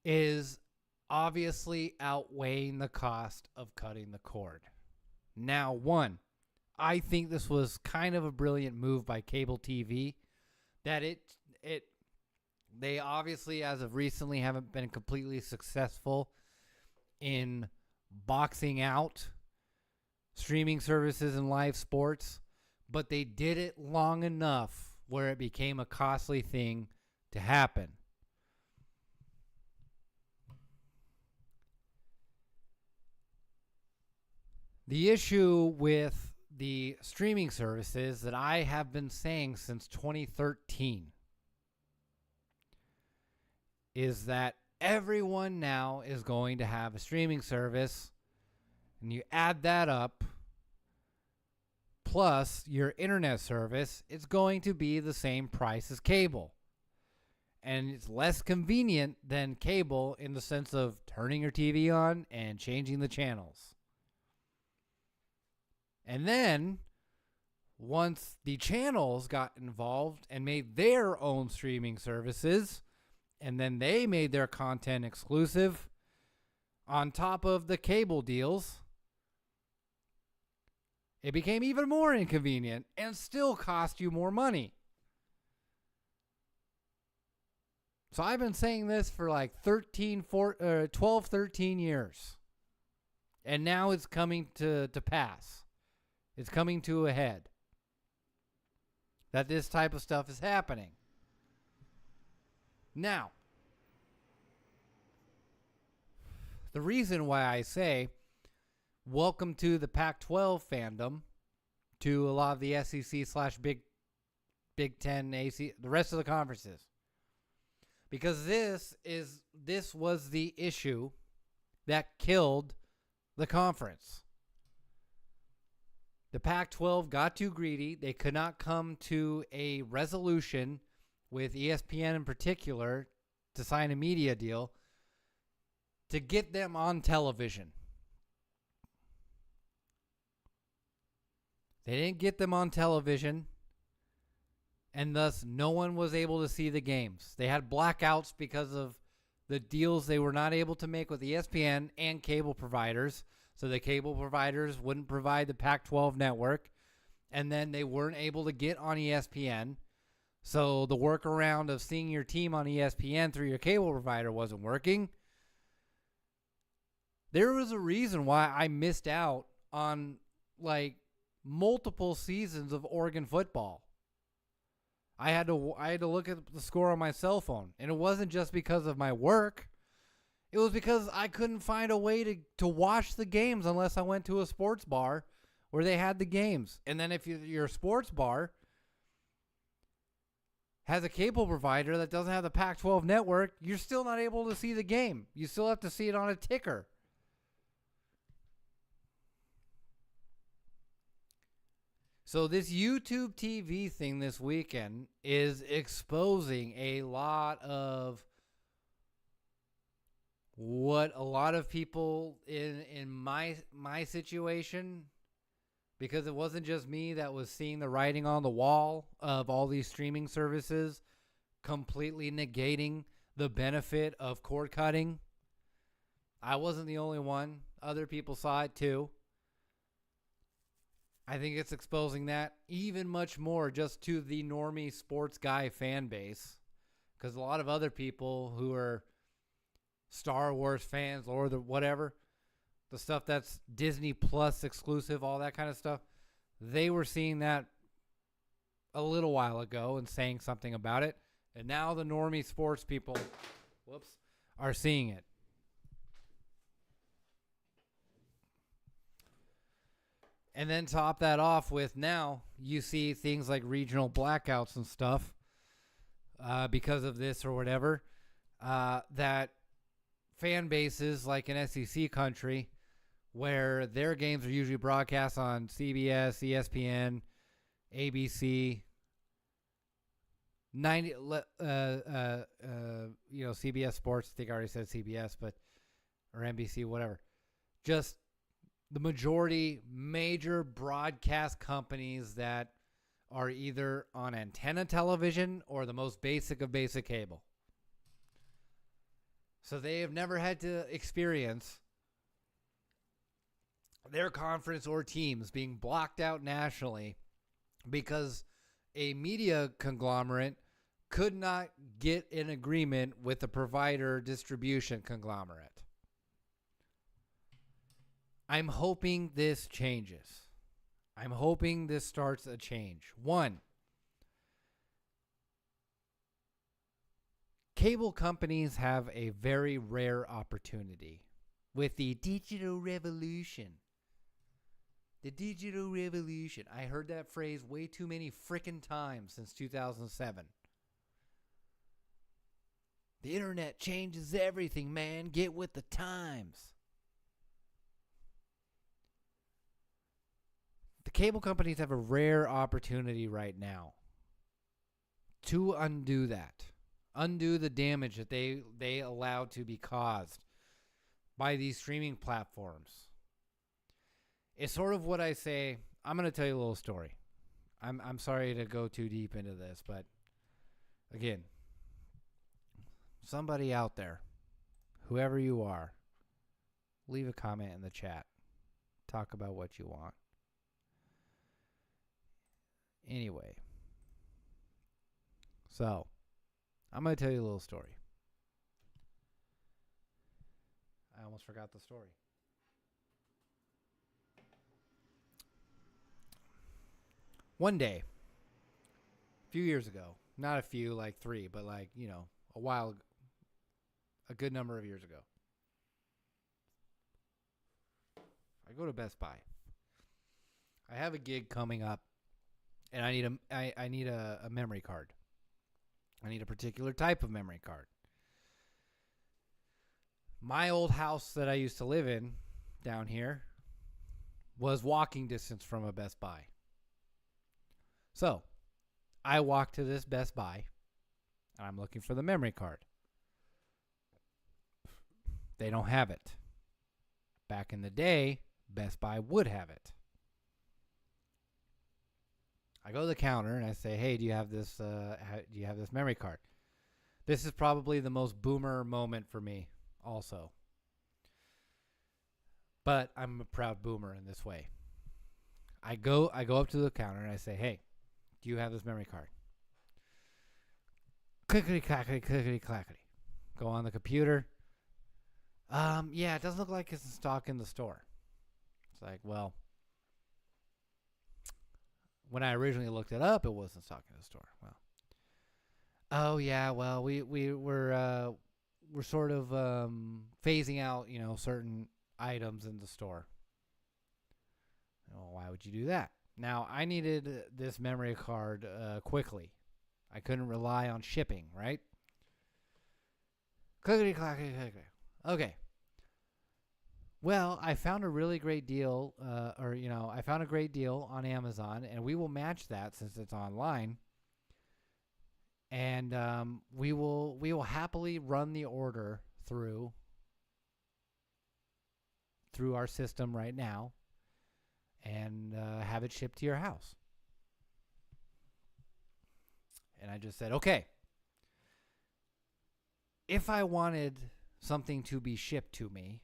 is obviously outweighing the cost of cutting the cord. Now, one, I think this was kind of a brilliant move by cable TV that they obviously, as of recently, haven't been completely successful in boxing out streaming services and live sports, but they did it long enough where it became a costly thing to happen. The issue with the streaming services that I have been saying since 2013 is that everyone now is going to have a streaming service, and you add that up, plus your internet service, it's going to be the same price as cable. And it's less convenient than cable in the sense of turning your TV on and changing the channels. And then, once the channels got involved and made their own streaming services, and then they made their content exclusive on top of the cable deals, it became even more inconvenient and still cost you more money. So I've been saying this for like 12, 13 years. And now it's coming to pass. It's coming to a head that this type of stuff is happening. Now, the reason why I say welcome to the Pac-12 fandom, to a lot of the SEC/Big Ten, AC, the rest of the conferences, because this was the issue that killed the conference. The Pac-12 got too greedy. They could not come to a resolution with ESPN in particular to sign a media deal to get them on television. They didn't get them on television, and thus no one was able to see the games. They had blackouts because of the deals they were not able to make with ESPN and cable providers. So the cable providers wouldn't provide the Pac-12 network, and then they weren't able to get on ESPN. So the workaround of seeing your team on ESPN through your cable provider wasn't working. There was a reason why I missed out on like multiple seasons of Oregon football. I had to look at the score on my cell phone, and it wasn't just because of my work. It was because I couldn't find a way to watch the games unless I went to a sports bar where they had the games. And then if your sports bar has a cable provider that doesn't have the Pac-12 network, you're still not able to see the game. You still have to see it on a ticker. So this YouTube TV thing this weekend is exposing a lot of what a lot of people in my situation, because it wasn't just me that was seeing the writing on the wall of all these streaming services completely negating the benefit of cord cutting. I wasn't the only one. Other people saw it too. I think it's exposing that even much more just to the normie sports guy fan base, because a lot of other people who are Star Wars fans or the whatever, the stuff that's Disney Plus exclusive, all that kind of stuff, they were seeing that a little while ago and saying something about it. And now the normie sports people, are seeing it. And then top that off with now you see things like regional blackouts and stuff because of this or whatever, that fan bases like in SEC country where their games are usually broadcast on CBS, ESPN, ABC, CBS Sports. I think I already said CBS, or NBC, whatever. Just the majority major broadcast companies that are either on antenna television or the most basic of basic cable. So they have never had to experience their conference or teams being blocked out nationally because a media conglomerate could not get an agreement with the provider distribution conglomerate. I'm hoping this changes. I'm hoping this starts a change. One, cable companies have a very rare opportunity with the digital revolution. The digital revolution. I heard that phrase way too many frickin' times since 2007. The internet changes everything, man. Get with the times. The cable companies have a rare opportunity right now to undo that. Undo the damage that they allowed to be caused by these streaming platforms. It's sort of what I say. I'm going to tell you a little story. I'm sorry to go too deep into this, but again, somebody out there, whoever you are, leave a comment in the chat. Talk about what you want. Anyway, so I'm going to tell you a little story. I almost forgot the story. One day, a few years ago, not a few, like 3, but like, a while, a good number of years ago, I go to Best Buy. I have a gig coming up, and I need a memory card. I need a particular type of memory card. My old house that I used to live in down here was walking distance from a Best Buy. So I walked to this Best Buy, and I'm looking for the memory card. They don't have it. Back in the day, Best Buy would have it. I go to the counter and I say, "Hey, do you have this? Do you have this memory card?" This is probably the most boomer moment for me, also. But I'm a proud boomer in this way. I go up to the counter and I say, "Hey, do you have this memory card?" Clickety clackety, clickety clackety. Go on the computer. Yeah, it doesn't look like it's in stock in the store. It's like, well, when I originally looked it up, it wasn't stock in the store. Well, oh yeah, well we're sort of phasing out, certain items in the store. Well, why would you do that? Now, I needed this memory card quickly. I couldn't rely on shipping, right? Clickety clackety clickety. Okay. Well, I found a really great deal, I found a great deal on Amazon, and we will match that since it's online. And we will happily run the order through our system right now, and have it shipped to your house. And I just said, okay. If I wanted something to be shipped to me,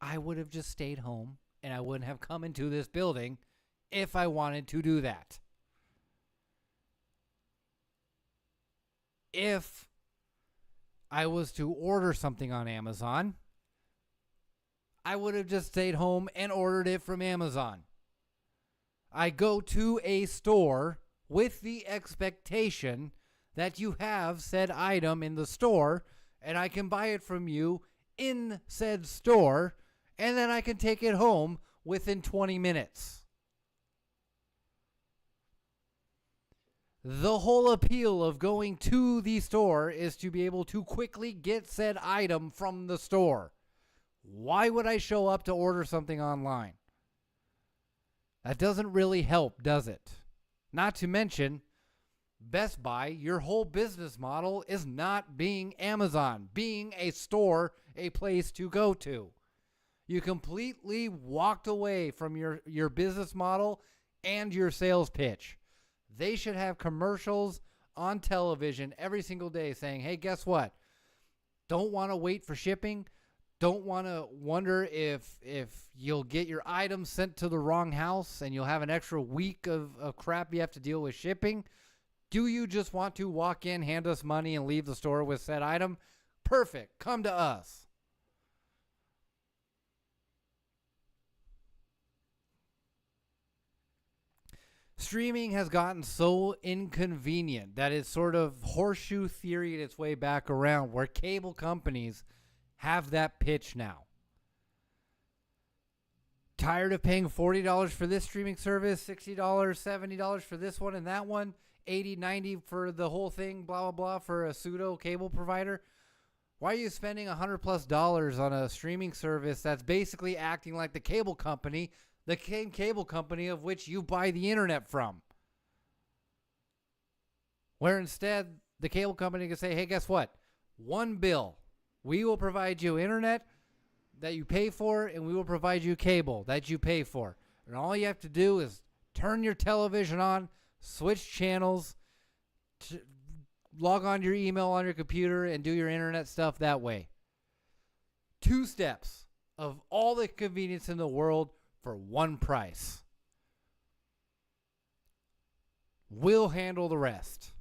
I would have just stayed home, and I wouldn't have come into this building if I wanted to do that. If I was to order something on Amazon, I would have just stayed home and ordered it from Amazon. I go to a store with the expectation that you have said item in the store, and I can buy it from you in said store, and then I can take it home within 20 minutes. The whole appeal of going to the store is to be able to quickly get said item from the store. Why would I show up to order something online? That doesn't really help, does it? Not to mention, Best Buy, your whole business model is not being Amazon, being a store, a place to go to. You completely walked away from your business model and your sales pitch. They should have commercials on television every single day saying, hey, guess what? Don't want to wait for shipping. Don't want to wonder if you'll get your items sent to the wrong house and you'll have an extra week of crap you have to deal with shipping. Do you just want to walk in, hand us money, and leave the store with said item? Perfect. Come to us. Streaming has gotten so inconvenient that it's sort of horseshoe theory its way back around, where cable companies have that pitch now. Tired of paying $40 for this streaming service, $60, $70 for this one and that one, $80, $90 for the whole thing, blah, blah, blah, for a pseudo cable provider? Why are you spending $100+ on a streaming service that's basically acting like the cable company, the same cable company of which you buy the internet from? Where instead, the cable company can say, hey, guess what? One bill. We will provide you internet that you pay for, and we will provide you cable that you pay for. And all you have to do is turn your television on, switch channels, log on to your email on your computer, and do your internet stuff that way. 2 steps of all the convenience in the world for one price. We'll handle the rest.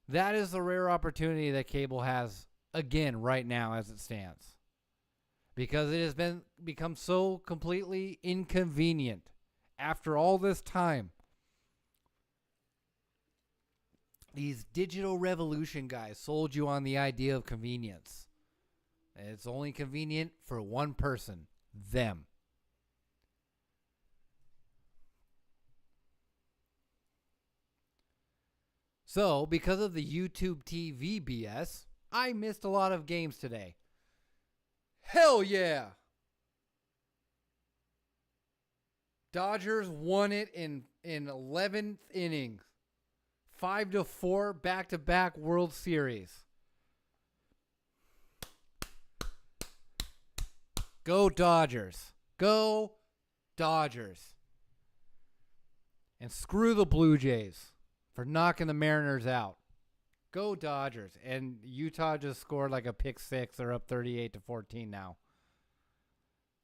That is the rare opportunity that cable has again right now as it stands. Because it has become so completely inconvenient after all this time. These digital revolution guys sold you on the idea of convenience. And it's only convenient for one person, them. So, because of the YouTube TV BS, I missed a lot of games today. Hell yeah! Dodgers won it in 11th innings. 5-4 back-to-back World Series. Go Dodgers. Go Dodgers. And screw the Blue Jays for knocking the Mariners out. Go Dodgers. And Utah just scored like a pick six. They're up 38-14 now.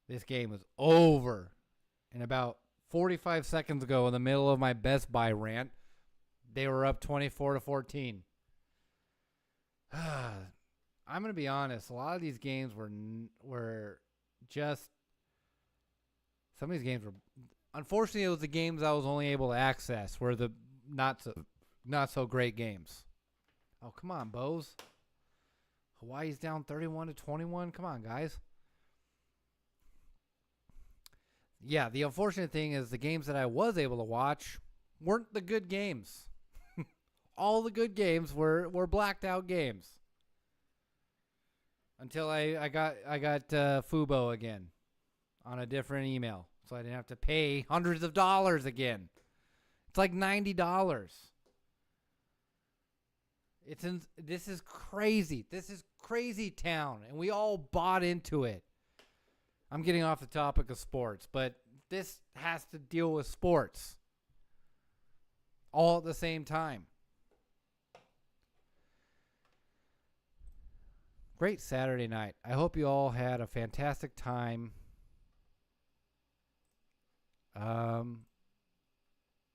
This game was over. And about 45 seconds ago, in the middle of my Best Buy rant, they were up 24-14. I'm going to be honest. A lot of these games were just... Some of these games were... Unfortunately, it was the games I was only able to access were the not so great games. Oh, come on, Bose. Hawaii's down 31-21. Come on, guys. Yeah, the unfortunate thing is the games that I was able to watch weren't the good games. All the good games were blacked out games. Until I got Fubo again on a different email. So I didn't have to pay hundreds of dollars again. It's like $90. This is crazy. This is crazy town, and we all bought into it. I'm getting off the topic of sports, but this has to deal with sports all at the same time. Great Saturday night. I hope you all had a fantastic time.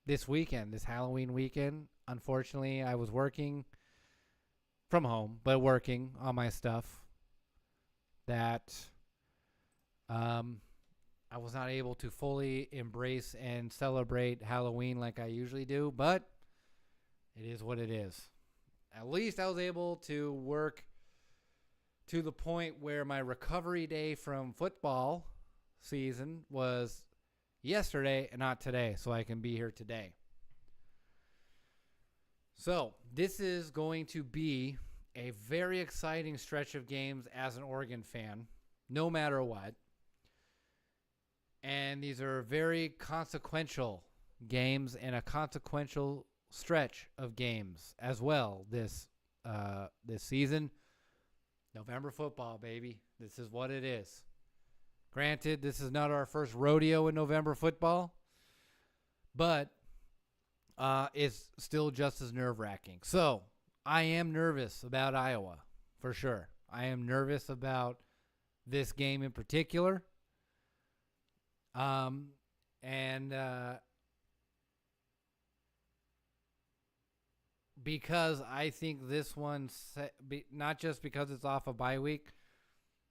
This weekend, this Halloween weekend, unfortunately, I was working from home, but working on my stuff that I was not able to fully embrace and celebrate Halloween like I usually do, but it is what it is. At least I was able to work to the point where my recovery day from football season was yesterday and not today, so I can be here today. So this is going to be a very exciting stretch of games as an Oregon fan, no matter what. And these are very consequential games and a consequential stretch of games as well this season. November football, baby. This is what it is. Granted, this is not our first rodeo in November football, but it's still just as nerve-wracking. So I am nervous about Iowa, for sure. I am nervous about this game in particular. Because I think this one, not just because it's off a bye week,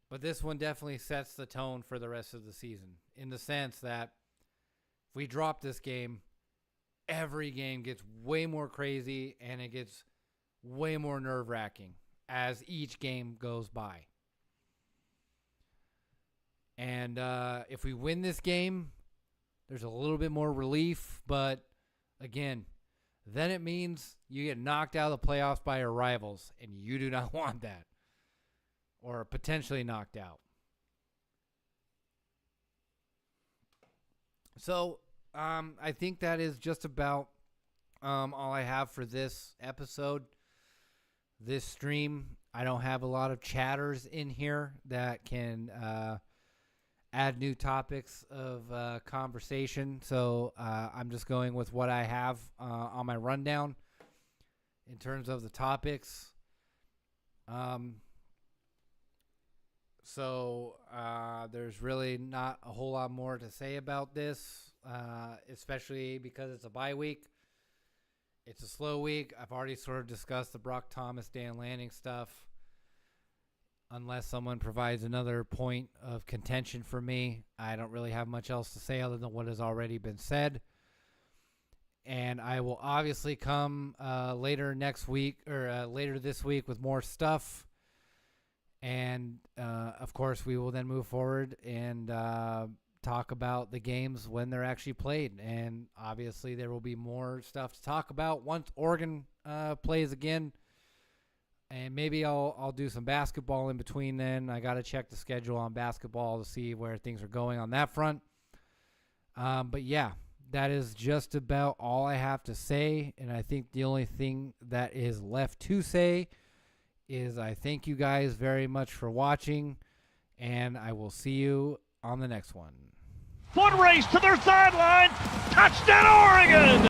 but this one definitely sets the tone for the rest of the season in the sense that if we drop this game, every game gets way more crazy and it gets way more nerve-wracking as each game goes by. And if we win this game, there's a little bit more relief. But, again, then it means you get knocked out of the playoffs by your rivals, and you do not want that. Or potentially knocked out. So, I think that is just about all I have for this episode, this stream. I don't have a lot of chatters in here that can add new topics of conversation. So I'm just going with what I have on my rundown in terms of the topics. So there's really not a whole lot more to say about this, especially because it's a bye week. It's a slow week. I've already sort of discussed the Brock Thomas, Dan Lanning stuff. Unless someone provides another point of contention for me, I don't really have much else to say other than what has already been said. And I will obviously come later next week or later this week with more stuff. And, of course, we will then move forward and talk about the games when they're actually played. And, obviously, there will be more stuff to talk about once Oregon plays again. And maybe I'll do some basketball in between then. I got to check the schedule on basketball to see where things are going on that front. But yeah, that is just about all I have to say. And I think the only thing that is left to say is I thank you guys very much for watching, and I will see you on the next one. One race to their sideline. Touchdown, Oregon!